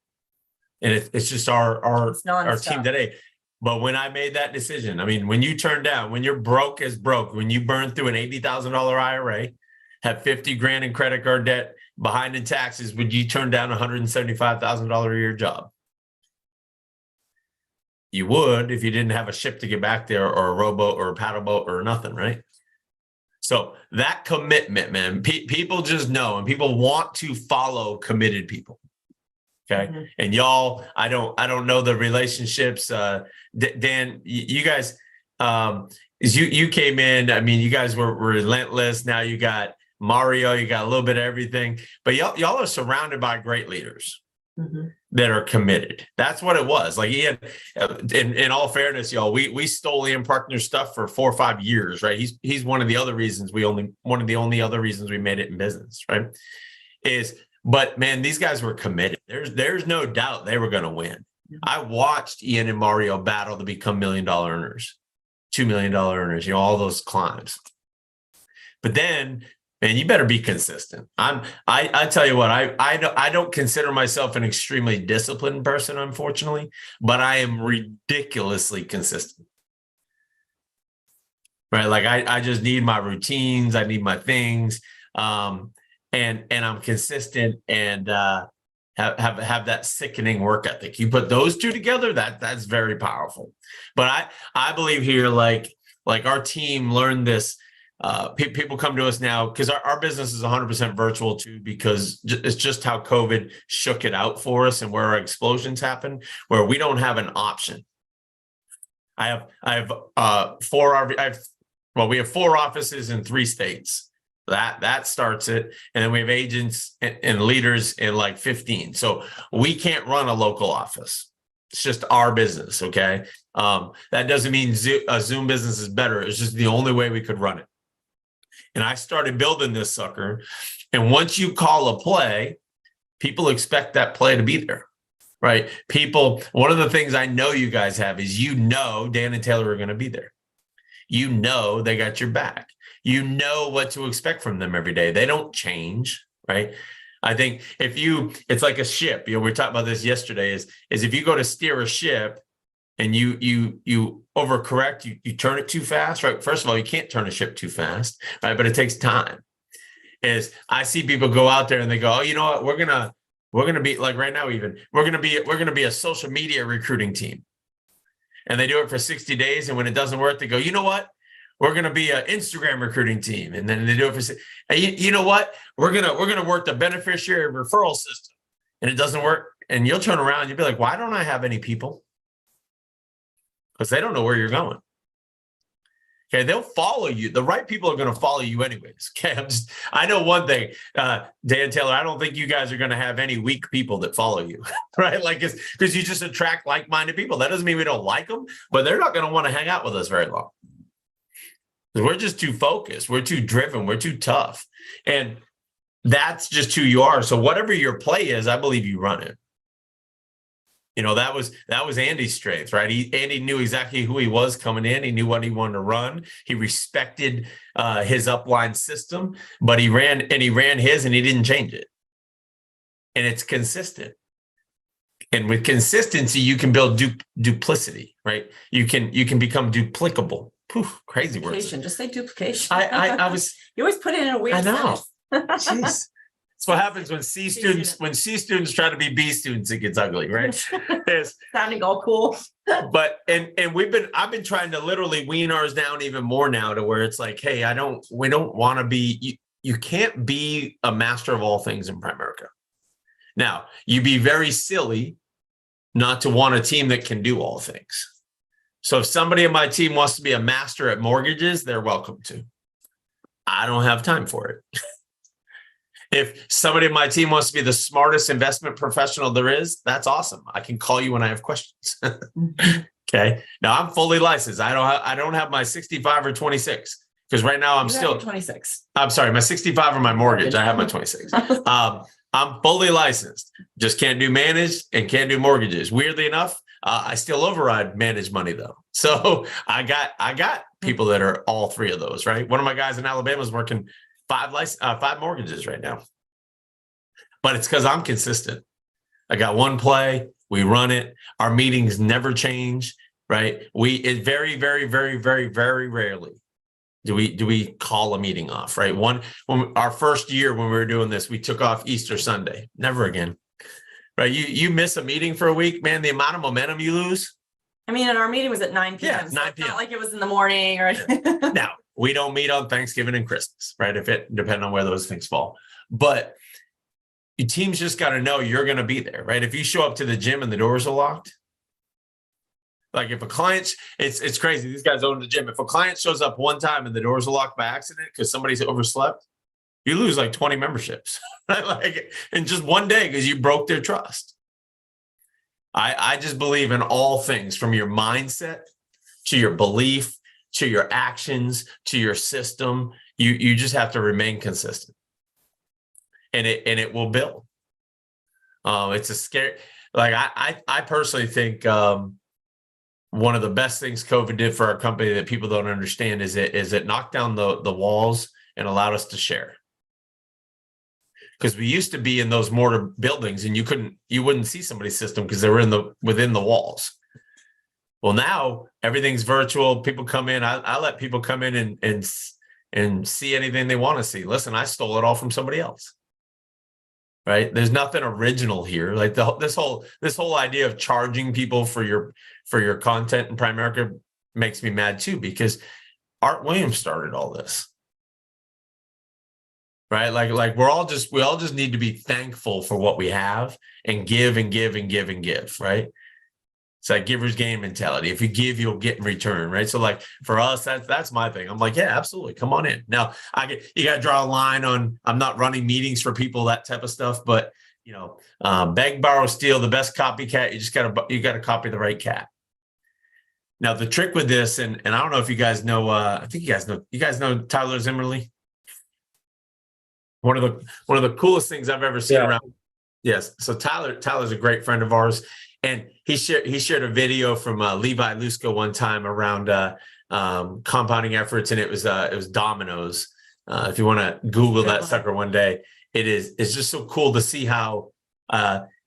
And it's just our team today. But when I made that decision, I mean, when you turn down, when you're broke as broke, when you burn through an $80,000 IRA, have 50 grand in credit card debt, behind in taxes, would you turn down a $175,000 a year job? You would if you didn't have a ship to get back there, or a rowboat or a paddle boat or nothing, right? So that commitment, man, people just know, and people want to follow committed people. Okay. And y'all, I don't know the relationships. Dan, you guys, as you came in, I mean, you guys were relentless. Now you got Mario, you got a little bit of everything, but y'all are surrounded by great leaders that are committed. That's what it was. Like, Ian, in all fairness, y'all, we stole Ian Parkner's stuff for 4 or 5 years, right? He's one of the other reasons one of the only other reasons we made it in business, right? But man, these guys were committed. There's no doubt they were going to win. I watched Ian and Mario battle to become $1 million earners, $2 million earners, all those climbs. But then, man, you better be consistent. I tell you what, I don't consider myself an extremely disciplined person, unfortunately, but I am ridiculously consistent. Right? Like I just need my routines. I need my things. And I'm consistent and have that sickening work ethic. You put those two together, that's very powerful. But I believe here, like our team learned this. People come to us now because our business is 100% virtual too, because it's just how COVID shook it out for us and where our explosions happen, where we don't have an option. We have 4 offices in 3 states. That starts it. And then we have agents and leaders in like 15. So we can't run a local office. It's just our business. Okay. That doesn't mean a Zoom business is better. It's just the only way we could run it. And I started building this sucker. And once you call a play, people expect that play to be there, right? One of the things I know you guys have is, Dan and Taylor are going to be there. They got your back. You know what to expect from them every day. They don't change, right? I think it's like a ship. We were talking about this yesterday. Is if you go to steer a ship and you overcorrect, you turn it too fast, right? First of all, you can't turn a ship too fast, right? But it takes time. I see people go out there and they go, oh, you know what? We're gonna be like right now. Even we're gonna be a social media recruiting team, and they do it for 60 days. And when it doesn't work, they go, you know what? We're going to be an Instagram recruiting team. And then they do it for, you know what? We're going to work the beneficiary referral system, and it doesn't work. And you'll turn around and you'll be like, why don't I have any people? Because they don't know where you're going. Okay. They'll follow you. The right people are going to follow you anyways. Okay. I know one thing, Dan Taylor, I don't think you guys are going to have any weak people that follow you, right? Like, because you just attract like-minded people. That doesn't mean we don't like them, but they're not going to want to hang out with us very long. We're just too focused. We're too driven. We're too tough. And that's just who you are. So whatever your play is, I believe you run it. That was Andy's strength, right? Andy knew exactly who he was coming in. He knew what he wanted to run. He respected his upline system, but he ran his and he didn't change it. And it's consistent. And with consistency, you can build duplicity, right? You can become duplicable. Poof, crazy words. Just say duplication. I was. You always put it in a weird I know. sentence. Jeez. That's what happens when C students try to be B students. It gets ugly, right? Sounding all cool. But I've been trying to literally wean ours down even more now to where it's like, hey, we don't want to be. You can't be a master of all things in Primerica. Now, you'd be very silly not to want a team that can do all things. So if somebody on my team wants to be a master at mortgages, they're welcome to. I don't have time for it. If somebody on my team wants to be the smartest investment professional there is, that's awesome. I can call you when I have questions. Okay. Now I'm fully licensed. I don't have my 65 or 26 because right now I'm still 26. I'm sorry, my 65 or my mortgage. I have my 26. I'm fully licensed. Just can't do managed and can't do mortgages. Weirdly enough, I still override managed money though. So I got people that are all three of those, right? One of my guys in Alabama is working 5 mortgages right now. But it's because I'm consistent. I got one play, we run it. Our meetings never change, right? It very, very, very, very, very rarely do we call a meeting off, right? When our first year when we were doing this, we took off Easter Sunday. Never again. Right? You miss a meeting for a week, man, the amount of momentum you lose. I mean, and our meeting was at 9 p.m. Yeah, 9 so it's p.m. not like it was in the morning or Now, we don't meet on Thanksgiving and Christmas, right? Depending on where those things fall. But your team's just got to know you're going to be there, right? If you show up to the gym and the doors are locked, like if a client, it's crazy. These guys own the gym. If a client shows up one time and the doors are locked by accident because somebody's overslept, you lose like 20 memberships, right? Like in just one day because you broke their trust. I just believe in all things from your mindset to your belief to your actions to your system. You just have to remain consistent, and it will build. It's a scary. Like I personally think one of the best things COVID did for our company that people don't understand is it knocked down the walls and allowed us to share. Because we used to be in those mortar buildings and you wouldn't see somebody's system because they were within the walls. Well, now everything's virtual. People come in. I let people come in and see anything they want to see. Listen, I stole it all from somebody else. Right? There's nothing original here. Like this whole idea of charging people for your content in Primerica makes me mad too, because Art Williams started all this. Right? Like we all just need to be thankful for what we have and give and give and give and give, right? It's like giver's gain mentality. If you give, you'll get in return, right? So like for us, that's my thing. I'm like, yeah, absolutely. Come on in. Now you got to draw a line on, I'm not running meetings for people, that type of stuff, but beg, borrow, steal, the best copycat. You got to copy the right cat. Now the trick with this, and I don't know if you guys know, I think you guys know Tyler Zimmerly. One of the coolest things I've ever seen around. Yes. So Tyler's a great friend of ours. And he shared a video from Levi Lusko one time around compounding efforts, and it was dominoes. If you want to Google that sucker one day, it's just so cool to see how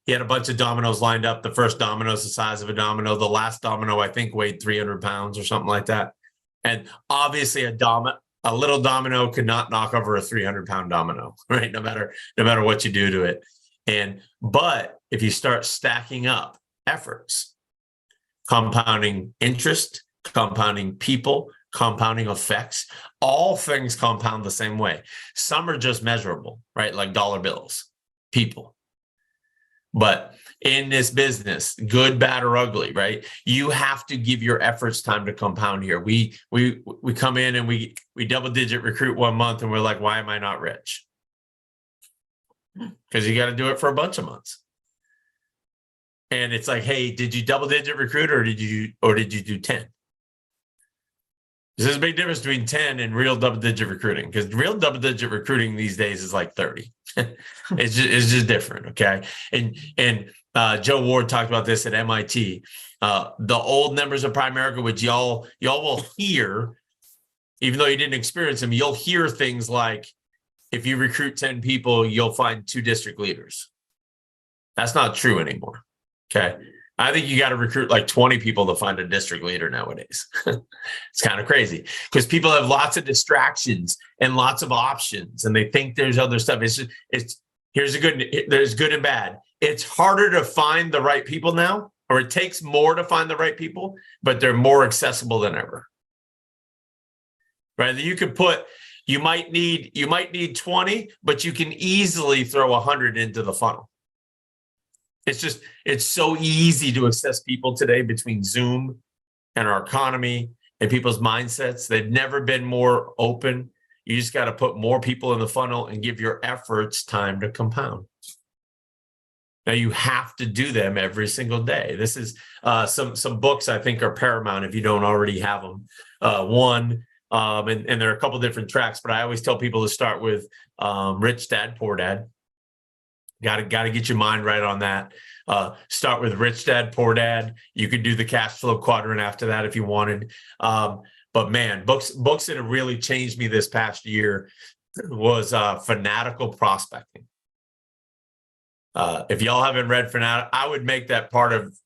he had a bunch of dominoes lined up. The first domino is the size of a domino. The last domino, I think, weighed 300 pounds or something like that. And obviously, a little domino could not knock over a 300-pound domino, right? No matter what you do to it. But if you start stacking up efforts, compounding interest, compounding people, compounding effects, all things compound the same way. Some are just measurable, right? Like dollar bills, people. But in this business, good, bad, or ugly, right? You have to give your efforts time to compound here. We come in and we double-digit recruit 1 month and we're like, why am I not rich? Because you got to do it for a bunch of months. And it's like, hey, did you double-digit recruit or did you do 10? There's a big difference between 10 and real double-digit recruiting, because real double-digit recruiting these days is like 30. It's just different, okay? And Joe Ward talked about this at MIT. The old members of Primerica, which y'all will hear, even though you didn't experience them, you'll hear things like, if you recruit 10 people, you'll find 2 district leaders. That's not true anymore, okay? I think you got to recruit like 20 people to find a district leader nowadays. It's kind of crazy because people have lots of distractions and lots of options, and they think there's other stuff. There's good and bad. It's harder to find the right people now, or it takes more to find the right people, but they're more accessible than ever. Right? You might need 20, but you can easily throw 100 into the funnel. It's so easy to assess people today between Zoom and our economy and people's mindsets. They've never been more open. You just got to put more people in the funnel and give your efforts time to compound. Now you have to do them every single day. This is some books I think are paramount if you don't already have them. And there are a couple different tracks, but I always tell people to start with Rich Dad, Poor Dad. Got to get your mind right on that. Start with Rich Dad, Poor Dad. You could do the cash flow quadrant after that if you wanted. But man, books that have really changed me this past year was Fanatical Prospecting. If y'all haven't read Fanatical, I would make that part of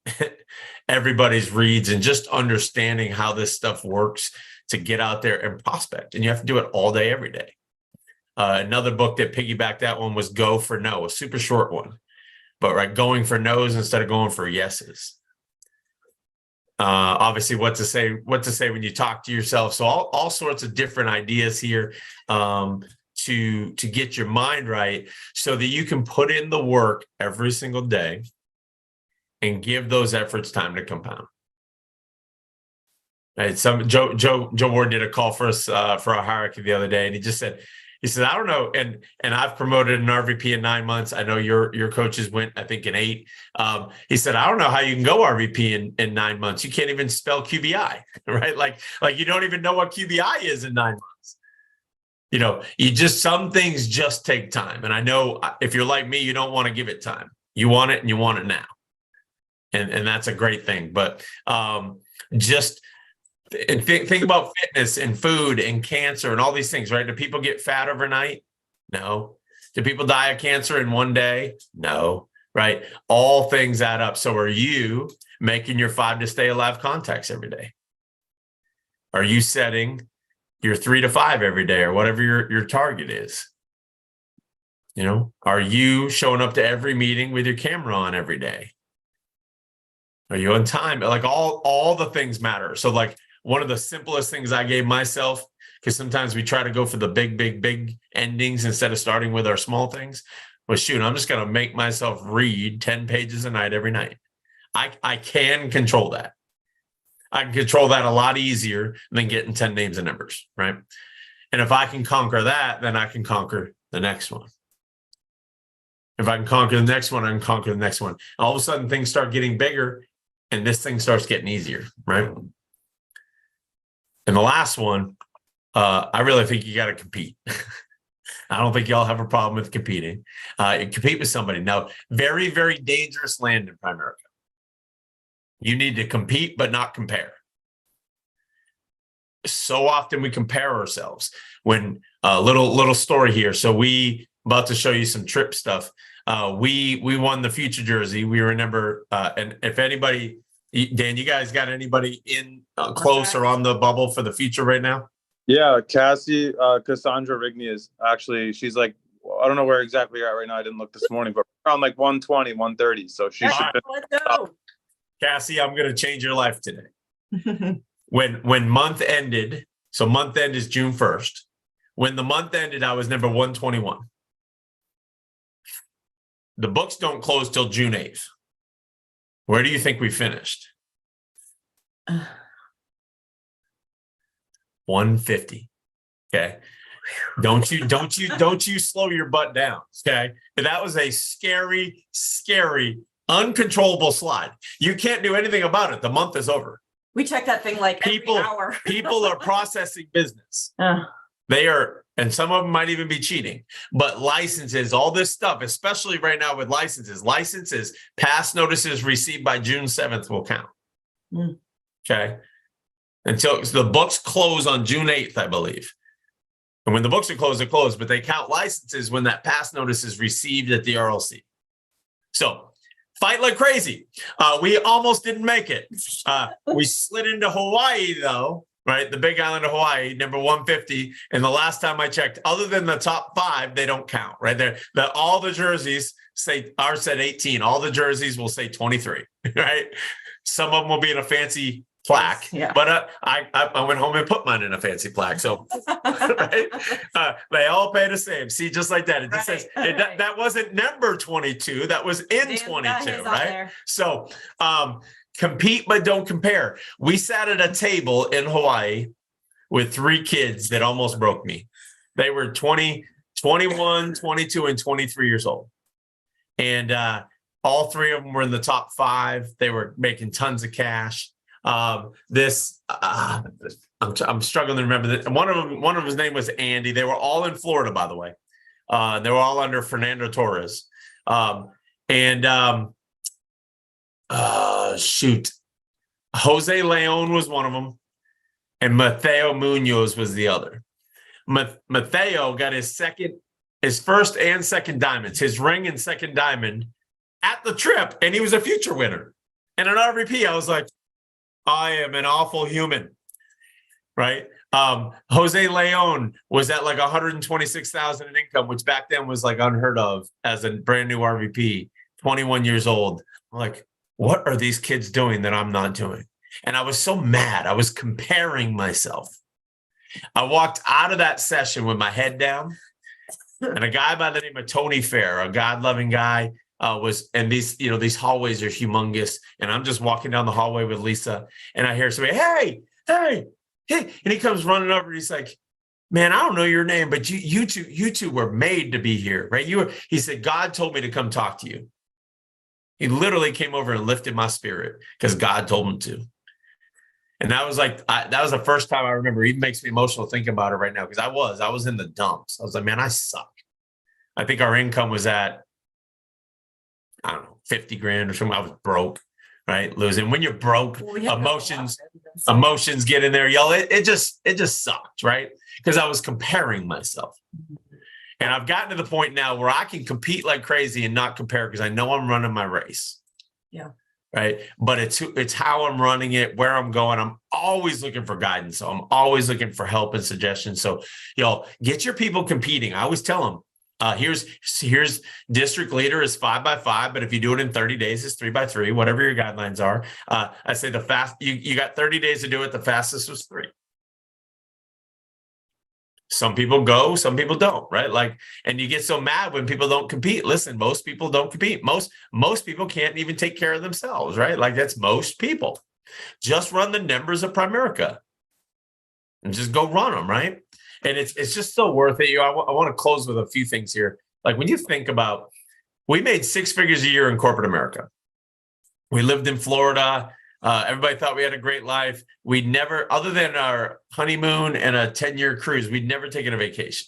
everybody's reads, and just understanding how this stuff works to get out there and prospect. And you have to do it all day, every day. Another book that piggybacked that one was Go for No, a super short one, but right, going for no's instead of going for yeses. Obviously, what to say when you talk to yourself. So all sorts of different ideas here to get your mind right, so that you can put in the work every single day and give those efforts time to compound. Right, Joe Ward did a call for us for our hierarchy the other day, and he said, I don't know. And I've promoted an RVP in 9 months. I know your coaches went, I think, in 8. He said, I don't know how you can go RVP in 9 months. You can't even spell QBI, right? Like you don't even know what QBI is in 9 months. Some things just take time. And I know if you're like me, you don't want to give it time. You want it, and you want it now. And that's a great thing. But and think about fitness and food and cancer and all these things, right? Do people get fat overnight? No. Do people die of cancer in one day? No, right? All things add up. So are you making your 5 to stay alive contacts every day? Are you setting your 3 to 5 every day, or whatever your target is? Are you showing up to every meeting with your camera on every day? Are you on time? Like all the things matter. So like, one of the simplest things I gave myself, because sometimes we try to go for the big endings instead of starting with our small things, was I'm just going to make myself read 10 pages a night every night. I can control that. I can control that a lot easier than getting 10 names and numbers, right? And if I can conquer that, then I can conquer the next one. If I can conquer the next one, I can conquer the next one. All of a sudden, things start getting bigger, and this thing starts getting easier, right? And the last one, I really think you got to compete. I don't think y'all have a problem with competing. Compete with somebody. Now, very, very dangerous land in Primerica. You need to compete, but not compare. So often we compare ourselves. When little story here. So about to show you some trip stuff. We won the Future jersey. We remember, and if anybody, Dan, you guys got anybody in close or on the bubble for the Future right now? Yeah, Cassandra Rigney is actually, she's like, I don't know where exactly you're at right now. I didn't look this morning, but around like 120, 130. So she should. Let's go. Cassie, I'm going to change your life today. When month ended, so month end is June 1st. When the month ended, I was number 121. The books don't close till June 8th. Where do you think we finished? 150. Okay. Don't you slow your butt down. Okay. That was a scary, uncontrollable slide. You can't do anything about it. The month is over. We check that thing like People- every hour. People are processing business. Uh, They are, and some of them might even be cheating, but licenses, all this stuff, especially right now with licenses, pass notices received by June 7th will count. Mm. Okay. Until the books close on June 8th, I believe. And when the books are closed, they're closed, but they count licenses when that pass notice is received at the RLC. So fight like crazy. We almost didn't make it. We slid into Hawaii though, right? The big island of Hawaii, number 150. And the last time I checked, other than the top 5, they don't count, right? There, all the jerseys say, ours said 18. All the jerseys will say 23, right? Some of them will be in a fancy plaque, Yeah. but I went home and put mine in a fancy plaque. So right? They all pay the same. See, just like that. It just says that wasn't number 22. That was in 22, right? So compete, but don't compare. We sat at a table in Hawaii with 3 kids that almost broke me. They were 20, 21, 22, and 23 years old. And all 3 of them were in the top 5. They were making tons of cash. I'm struggling to remember that. One of his name was Andy. They were all in Florida, by the way. They were all under Fernando Torres. Jose Leon was one of them, and Mateo Munoz was the other. Mateo got his first and second diamonds, his ring and second diamond at the trip, and he was a future winner. And an RVP, I was like, I am an awful human, right? Jose Leon was at like 126,000 in income, which back then was like unheard of as a brand new RVP, 21 years old. I'm like, what are these kids doing that I'm not doing? And I was so mad. I was comparing myself. I walked out of that session with my head down, and a guy by the name of Tony Fair, a God-loving guy, and these hallways are humongous. And I'm just walking down the hallway with Lisa, and I hear somebody, hey. And he comes running over, and he's like, man, I don't know your name, but you two were made to be here, right? He said, God told me to come talk to you. He literally came over and lifted my spirit because God told him to. And that was that was the first time I remember. It even makes me emotional thinking about it right now, because I was in the dumps. I was like, man, I suck. I think our income was at, I don't know, 50 grand or something. I was broke, right? Losing. When you're broke, emotions get in there, y'all. It just sucked, right? Because I was comparing myself. And I've gotten to the point now where I can compete like crazy and not compare, because I know I'm running my race. Yeah. Right. But it's how I'm running it, where I'm going. I'm always looking for guidance. So I'm always looking for help and suggestions. So, y'all, get your people competing. I always tell them, here's district leader is 5x5, but if you do it in 30 days, it's 3x3, whatever your guidelines are. I say you got 30 days to do it. The fastest was 3. Some people go, some people don't, right? Like, and you get so mad when people don't compete. Listen, most people don't compete. Most people can't even take care of themselves, right? Like, that's most people. Just run the numbers of Primerica and just go run them, right? And it's just so worth it. I want to close with a few things here. Like, when you think about, we made 6 figures a year in corporate America. We lived in Florida. Everybody thought we had a great life. We'd never, other than our honeymoon and a 10-year cruise, we'd never taken a vacation.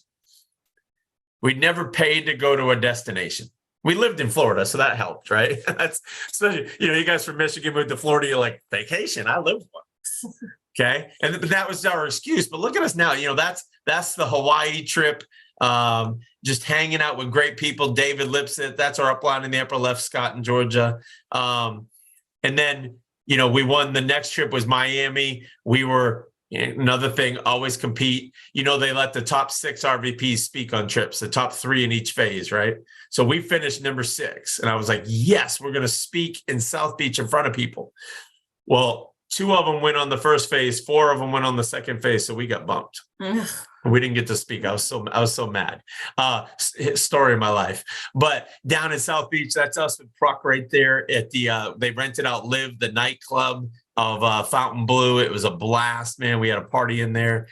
We'd never paid to go to a destination. We lived in Florida, so that helped, right? That's especially, you guys from Michigan moved to Florida, you're like, vacation, I lived one. Okay. But that was our excuse. But look at us now. That's the Hawaii trip. Just hanging out with great people. David Lipset, that's our upline in the upper left, Scott in Georgia. And then, we won. The next trip was Miami. We were, another thing, always compete. They let the top 6 RVPs speak on trips, the top 3 in each phase, right? So we finished number 6. And I was like, yes, we're going to speak in South Beach in front of people. Well, 2 of them went on the first phase, 4 of them went on the second phase. So we got bumped. We didn't get to speak. I was so mad. Story of my life. But down in South Beach, that's us with Proc right there at they rented out Live, the nightclub of Fountain Blue. It was a blast, man. We had a party in there.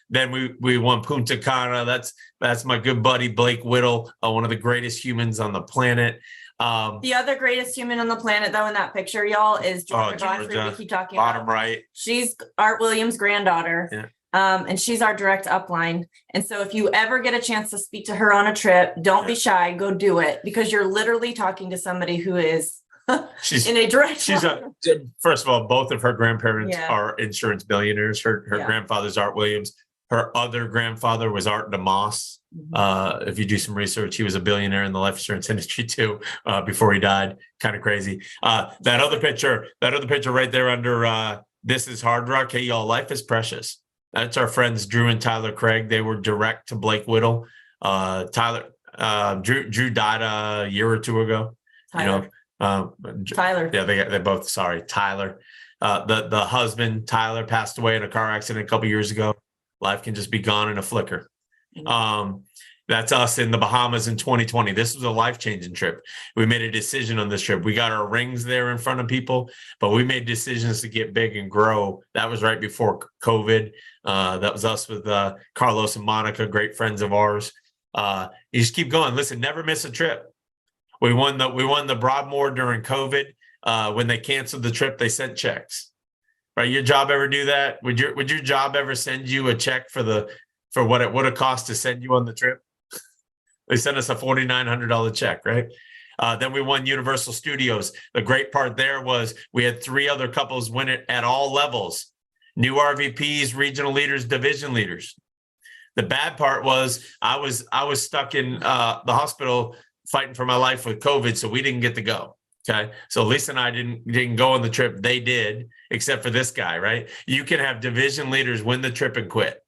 Then we won Punta Cana. That's my good buddy Blake Whittle, one of the greatest humans on the planet. The other greatest human on the planet, though, in that picture, y'all, is Georgia Godfrey. We keep talking bottom about. right. She's Art Williams' granddaughter. Yeah. And she's our direct upline. And so if you ever get a chance to speak to her on a trip, don't be shy, go do it, because you're literally talking to somebody who is She's in a direct. First of all, both of her grandparents Yeah. are insurance billionaires. Her grandfather's Art Williams. Her other grandfather was Art DeMoss. If you do some research, he was a billionaire in the life insurance industry too, before he died. Kind of crazy. That other picture right there under This Is Hard Rock. Hey, y'all, life is precious. That's our friends Drew and Tyler Craig. They were direct to Blake Whittle. Drew died a year or two ago. Tyler. Tyler. Yeah, they both. Sorry, Tyler. The husband Tyler passed away in a car accident a couple years ago. Life can just be gone in a flicker. That's us in the Bahamas in 2020. This was a life-changing trip. We made a decision on this trip. We got our rings there in front of people, but we made decisions to get big and grow. That was right before COVID. That was us with Carlos and Monica, great friends of ours. You just keep going. Listen, never miss a trip. We won the Broadmoor during COVID. When they canceled the trip, they sent checks. Right? Your job ever do that? Would your job ever send you a check for what it would have cost to send you on the trip? They sent us a $4,900 check, right? Then we won Universal Studios. The great part there was we had 3 other couples win it at all levels: new RVPs, regional leaders, division leaders. The bad part was I was stuck in the hospital fighting for my life with COVID, so we didn't get to go. Okay, so Lisa and I didn't go on the trip. They did, except for this guy, right? You can have division leaders win the trip and quit.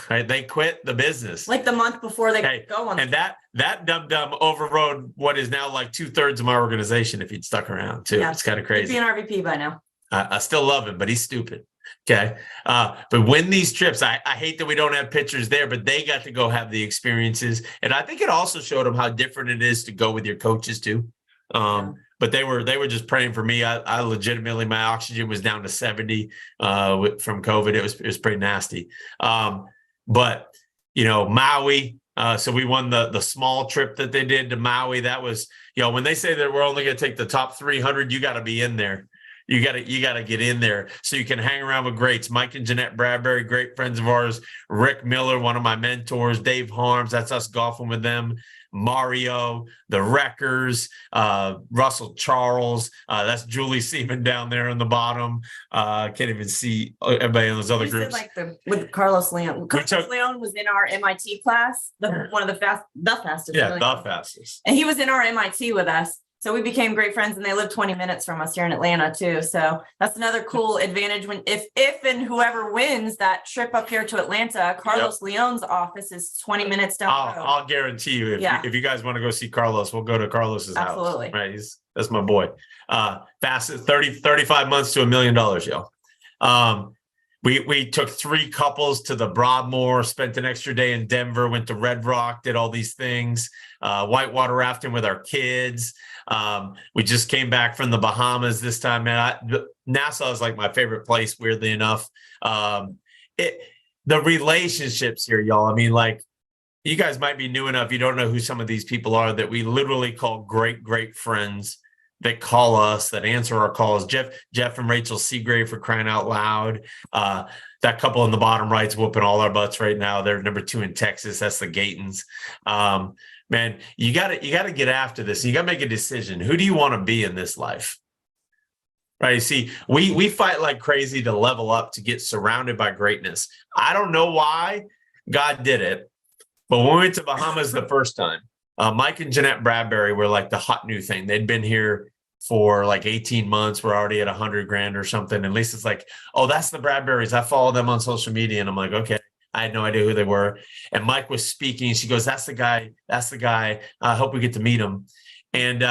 Right? They quit the business Like the month before they go on. And that dum-dum overrode what is now like 2/3 of my organization if he'd stuck around too. Yeah. It's kind of crazy. He'd be an RVP by now. I still love him, but he's stupid. Okay. But win these trips. I hate that we don't have pictures there, but they got to go have the experiences. And I think it also showed them how different it is to go with your coaches too. But they were just praying for me. I legitimately, my oxygen was down to 70 from COVID. It was pretty nasty. But Maui. So we won the small trip that they did to Maui. That was, when they say that we're only going to take the top 300, you got to be in there. You got to get in there so you can hang around with greats. Mike and Jeanette Bradbury, great friends of ours. Rick Miller, one of my mentors. Dave Harms, that's us golfing with them. Mario, the Wreckers, Russell Charles, that's Julie Seaman down there on the bottom. Can't even see everybody in those other groups. With Carlos Leon. Carlos Leon was in our MIT class, one of the fastest. Yeah, the fastest. And he was in our MIT with us. So we became great friends, and they live 20 minutes from us here in Atlanta too. So that's another cool advantage when if and whoever wins that trip up here to Atlanta, Carlos Leon's office is 20 minutes down the road. I'll guarantee you if you guys want to go see Carlos, we'll go to Carlos's house. Absolutely. Right. That's my boy. Fastest 35 months to $1 million, y'all. We took 3 couples to the Broadmoor, spent an extra day in Denver, went to Red Rock, did all these things, whitewater rafting with our kids. We just came back from the Bahamas this time, man. Nassau is like my favorite place, weirdly enough. The relationships here, y'all. I mean, like, you guys might be new enough. You don't know who some of these people are that we literally call great, great friends that call us, that answer our calls. Jeff and Rachel Seagrave, for crying out loud. That couple in the bottom right's whooping all our butts right now. They're number 2 in Texas. That's the Gatons. Man, you gotta get after this. You gotta make a decision. Who do you want to be in this life? Right. See, we fight like crazy to level up, to get surrounded by greatness. I don't know why God did it, but when we went to Bahamas the first time, Mike and Jeanette Bradbury were like the hot new thing. They'd been here for like 18 months. We're already at $100,000 or something. And Lisa's like, oh, that's the Bradburys. I follow them on social media. And I'm like, okay. I had no idea who they were. And Mike was speaking. She goes, that's the guy. That's the guy. I hope we get to meet him. And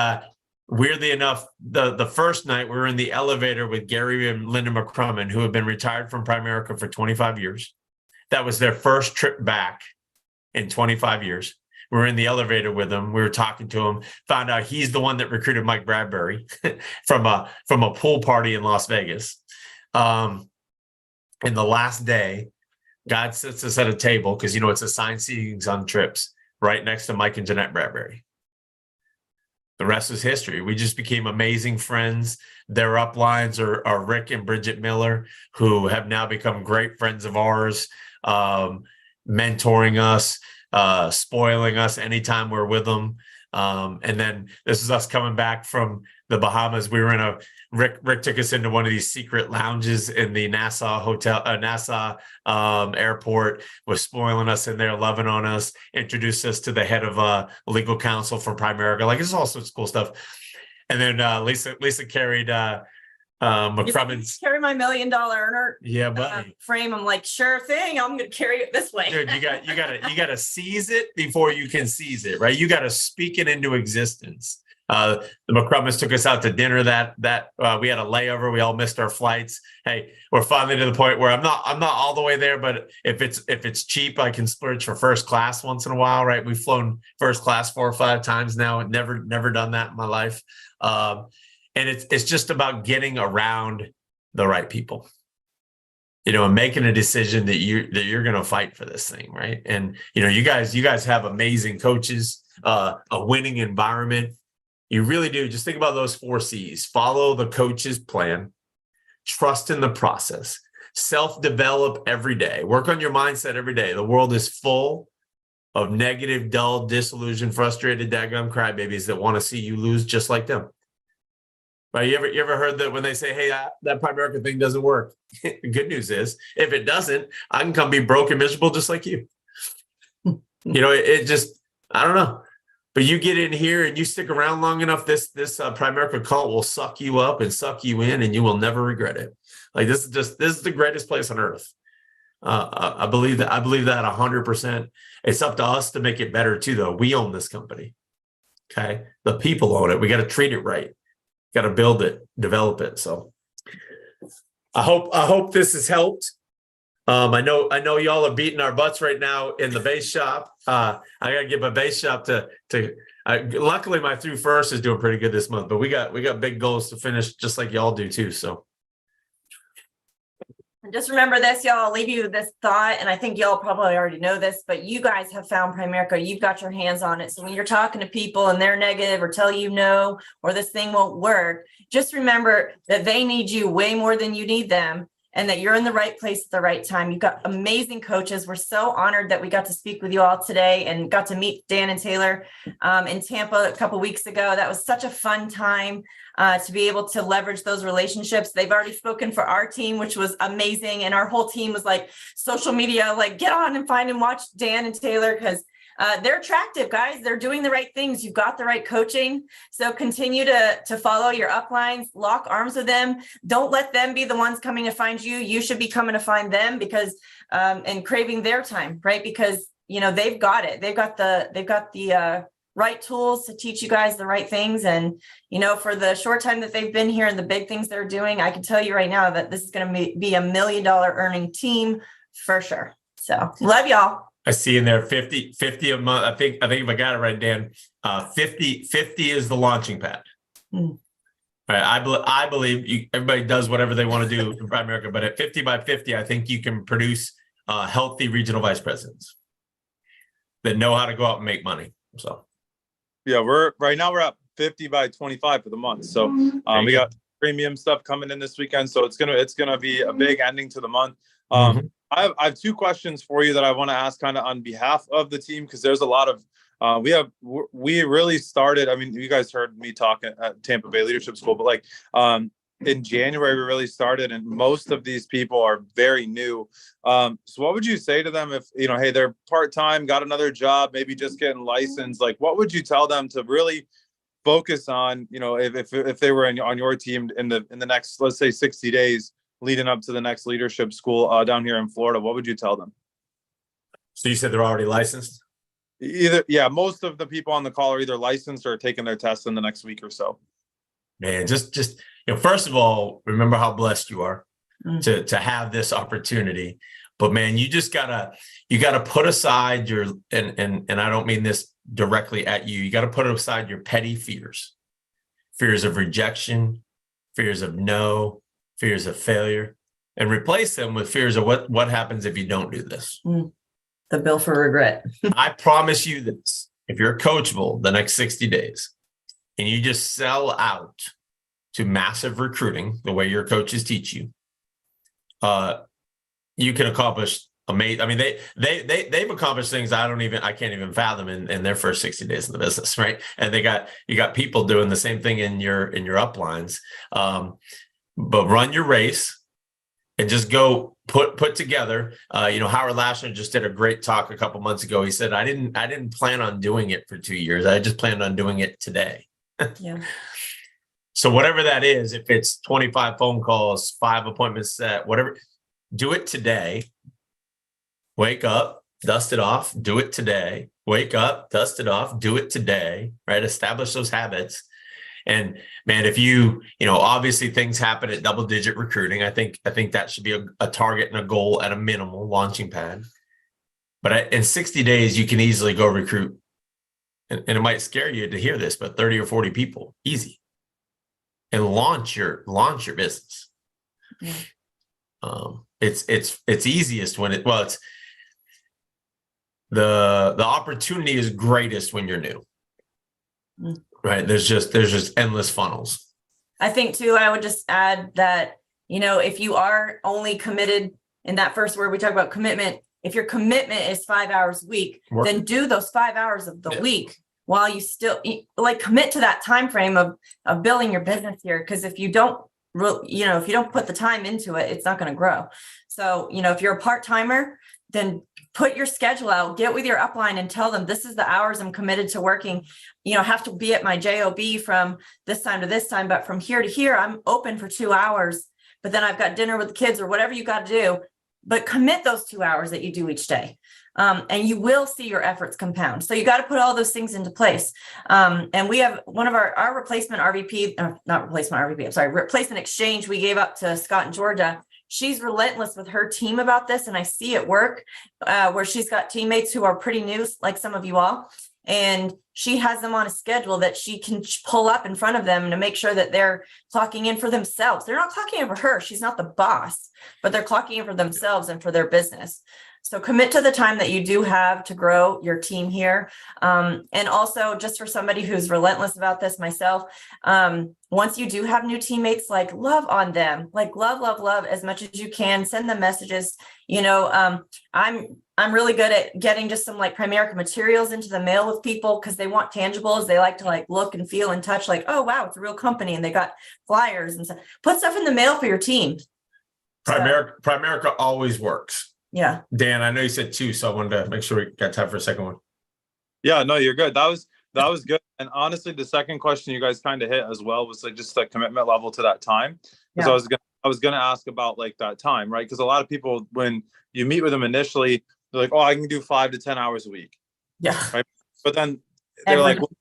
weirdly enough, the first night we were in the elevator with Gary and Linda McCrummon, who have been retired from Primerica for 25 years. That was their first trip back in 25 years. We were in the elevator with him. We were talking to him, found out he's the one that recruited Mike Bradbury from a pool party in Las Vegas. And the last day, God sits us at a table because, it's assigned seatings on trips right next to Mike and Jeanette Bradbury. the rest is history. We just became amazing friends. Their uplines are Rick and Bridget Miller, who have now become great friends of ours, mentoring us, spoiling us anytime we're with them. And then this is us coming back from the Bahamas. We were in Rick took us into one of these secret lounges in the Nassau airport, was spoiling us in there, loving on us, introduced us to the head of legal counsel for Primerica. Like, it's all sorts of cool stuff. And then Lisa carried McCrummen's. Carry my $1 million earner. Yeah, buddy. Frame. I'm like, sure thing. I'm going to carry it this way. Dude, you got to seize it before you can seize it, right? You got to speak it into existence. The McCrummens took us out to dinner that we had a layover. We all missed our flights. Hey, we're finally to the point where I'm not all the way there, but if it's cheap, I can splurge for first class once in a while, right? We've flown first class 4 or 5 times now. Never done that in my life. And it's just about getting around the right people, and making a decision that you're going to fight for this thing, right? And you guys have amazing coaches, a winning environment. You really do. Just think about those 4 C's. Follow the coach's plan, trust in the process, self-develop every day, work on your mindset every day. The world is full of negative, dull, disillusioned, frustrated, daggum crybabies that want to see you lose just like them. Right? You ever heard that when they say, hey, that Primerica thing doesn't work? The good news is, if it doesn't, I can come be broke and miserable just like you. It just, I don't know. But you get in here and you stick around long enough, this Primerica cult will suck you up and suck you in, and you will never regret it. Like, this is the greatest place on earth. I believe that 100%. It's up to us to make it better too, though. We own this company. Okay. The people own it. We got to treat it right. Got to build it, develop it. So I hope this has helped. I know y'all are beating our butts right now in the base shop. I gotta give a base shop to luckily my through first is doing pretty good this month, but we got big goals to finish just like y'all do too. So just remember this, y'all. I'll leave you with this thought, and I think y'all probably already know this, but you guys have found Primerica. You've got your hands on it. So when you're talking to people and they're negative or tell you no, or this thing won't work, just remember that they need you way more than you need them, and that you're in the right place at the right time. You've got amazing coaches. We're so honored that we got to speak with you all today and got to meet Dan and Taylor in Tampa a couple weeks ago. That was such a fun time to be able to leverage those relationships. They've already spoken for our team, which was amazing. And our whole team was like social media, like get on and find and watch Dan and Taylor, because they're attractive, guys. They're doing the right things. You've got the right coaching. So continue to follow your uplines, lock arms with them. Don't let them be the ones coming to find you. You should be coming to find them, because and craving their time, right? Because they've got it. They've got the right tools to teach you guys the right things. And for the short time that they've been here and the big things they're doing, I can tell you right now that this is going to be a $1 million earning team for sure. So love y'all. I see in there 50 a month. I think if I got it right, Dan, 50 is the launching pad. Right. I believe everybody does whatever they want to do in Primerica, but at 50 by 50, I think you can produce healthy regional vice presidents that know how to go out and make money. So yeah, we're at 50 by 25 for the month. So we got premium stuff coming in this weekend. So it's gonna be a big ending to the month. I have 2 questions for you that I want to ask kind of on behalf of the team, because there's a lot of we really started. I mean, you guys heard me talk at Tampa Bay Leadership School, but in January we really started, and most of these people are very new. So what would you say to them if hey, they're part-time, got another job, maybe just getting licensed? Like, what would you tell them to really focus on? If they were on your team in the next, let's say, 60 days. Leading up to the next leadership school down here in Florida, what would you tell them? So you said they're already licensed? Most of the people on the call are either licensed or taking their tests in the next week or so. Man, just first of all, remember how blessed you are to have this opportunity. But man, you gotta put aside your and I don't mean this directly at you. You got to put aside your petty fears of rejection, fears of no, fears of failure, and replace them with fears of what happens if you don't do this. The bill for regret. I promise you this: if you're coachable the next 60 days, and you just sell out to massive recruiting, the way your coaches teach you, you can accomplish amazing. I mean, they've accomplished things I can't even fathom in their first 60 days in the business, right? And you got people doing the same thing in your uplines. But run your race and just go put together. Howard Lashner just did a great talk a couple months ago. He said, I didn't plan on doing it for 2 years. I just planned on doing it today. Yeah. So whatever that is, if it's 25 phone calls, 5 appointments set, whatever, do it today. Wake up, dust it off, do it today. Wake up, dust it off, do it today, right? Establish those habits. And man, if obviously things happen at double-digit recruiting. I think that should be a target and a goal at a minimal launching pad. But in 60 days, you can easily go recruit, and it might scare you to hear this, but 30 or 40 people, easy, and launch your business. Yeah. It's easiest when it's the opportunity is greatest when you're new. Right. There's just endless funnels. I think too, I would just add that, if you are only committed in that first word, we talk about commitment. If your commitment is 5 hours a week, then do those 5 hours of the week while you still commit to that time frame of building your business here. Because if you don't, if you don't put the time into it, it's not going to grow. So, if you're a part-timer, then put your schedule out, get with your upline and tell them, this is the hours I'm committed to working. Have to be at my job from this time to this time, but from here to here, I'm open for 2 hours, but then I've got dinner with the kids or whatever you got to do, but commit those 2 hours that you do each day. And you will see your efforts compound. So you got to put all those things into place. And we have one of our replacement replacement exchange we gave up to Scott in Georgia. She's relentless with her team about this. And I see it work where she's got teammates who are pretty new, like some of you all. And she has them on a schedule that she can pull up in front of them to make sure that they're clocking in for themselves. They're not clocking in for her. She's not the boss, but they're clocking in for themselves and for their business. So commit to the time that you do have to grow your team here. And also, just for somebody who's relentless about this, myself, once you do have new teammates, love on them, love as much as you can. Send them messages. I'm really good at getting just some Primerica materials into the mail with people because they want tangibles. They like to look and feel and touch oh, wow, it's a real company. And they got flyers and stuff. Put stuff in the mail for your team. Primerica always works. Yeah. Dan, I know you said 2, so I wanted to make sure we got time for a second one. Yeah, no, you're good. That was good. And honestly, the second question you guys kind of hit as well was just the commitment level to that time. Because I was gonna ask about that time, right? Because a lot of people, when you meet with them initially, they're like, oh, I can do 5 to 10 hours a week. Yeah. Right. But then they're like, well,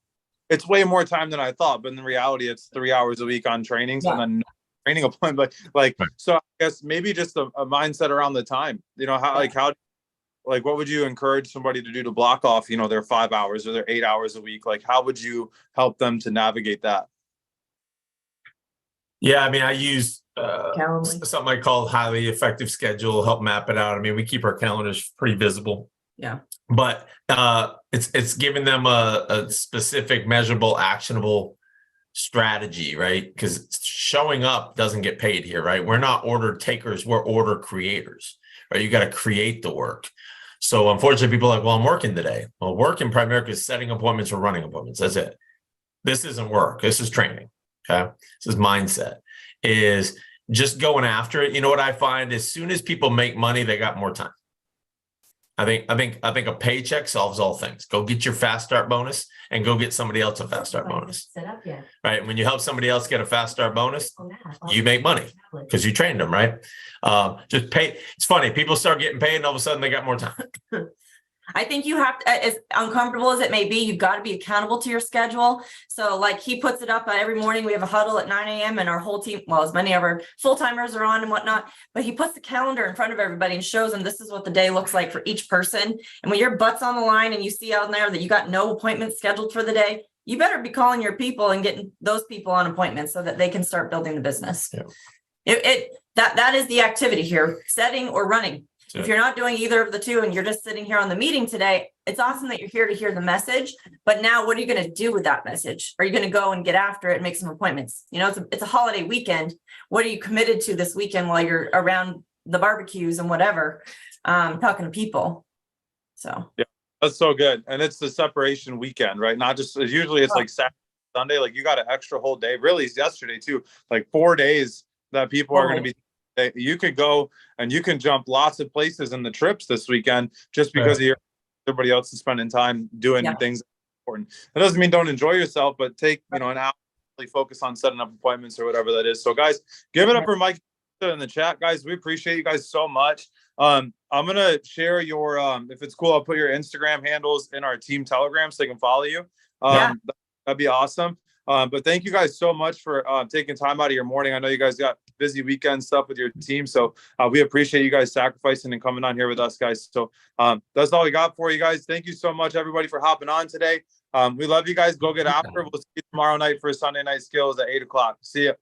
it's way more time than I thought. But in reality, it's 3 hours a week on trainings and then training appointment. So I guess maybe just a mindset around the time, what would you encourage somebody to do to block off, their 5 hours or their 8 hours a week? How would you help them to navigate that? Yeah. I mean, I use something I call highly effective schedule, help map it out. I mean, we keep our calendars pretty visible. Yeah. But it's giving them a specific, measurable, actionable strategy, right? Because showing up doesn't get paid here, right? We're not order takers, we're order creators, right? You got to create the work. So unfortunately, people are like, well, I'm working today. Well, work in Primerica is setting appointments or running appointments. That's it. This isn't work. This is training. Okay. This is mindset, is just going after it. You know what I find? As soon as people make money, they got more time. I think a paycheck solves all things. Go get your fast start bonus and go get somebody else a fast start bonus. Set up yet. Right. When you help somebody else get a fast start bonus, you make money because you trained them, right? Just pay. It's funny. People start getting paid and all of a sudden they got more time. I think you have to, as uncomfortable as it may be, you've got to be accountable to your schedule. So he puts it up every morning. We have a huddle at 9 a.m. and our whole team, as many of our full-timers are on and whatnot, but he puts the calendar in front of everybody and shows them this is what the day looks like for each person. And when your butt's on the line and you see out there that you got no appointments scheduled for the day, you better be calling your people and getting those people on appointments so that they can start building the business. Yeah. That is the activity here, setting or running. If you're not doing either of the two and you're just sitting here on the meeting today, it's awesome that you're here to hear the message. But now what are you going to do with that message? Are you going to go and get after it and make some appointments? You know, it's a holiday weekend. What are you committed to this weekend while you're around the barbecues and whatever, talking to people? So yeah, that's so good. And it's the separation weekend, right? Not just usually it's like Saturday, Sunday, like you got an extra whole day. Really, it's yesterday too, like 4 days that people are going to be. You could go and you can jump lots of places in the trips this weekend just because of everybody else is spending time doing things important. That doesn't mean don't enjoy yourself, but take, you know, an hour to really focus on setting up appointments or whatever that is. So guys, give it up for Mike in the chat, guys. We appreciate you guys so much. I'm gonna share your if it's cool, I'll put your Instagram handles in our team Telegram so they can follow you. That'd be awesome. But thank you guys so much for taking time out of your morning. I know you guys got busy weekend stuff with your team. So we appreciate you guys sacrificing and coming on here with us, guys. So that's all we got for you guys. Thank you so much, everybody, for hopping on today. We love you guys. Go get after. We'll see you tomorrow night for Sunday Night Skills at 8 o'clock. See ya.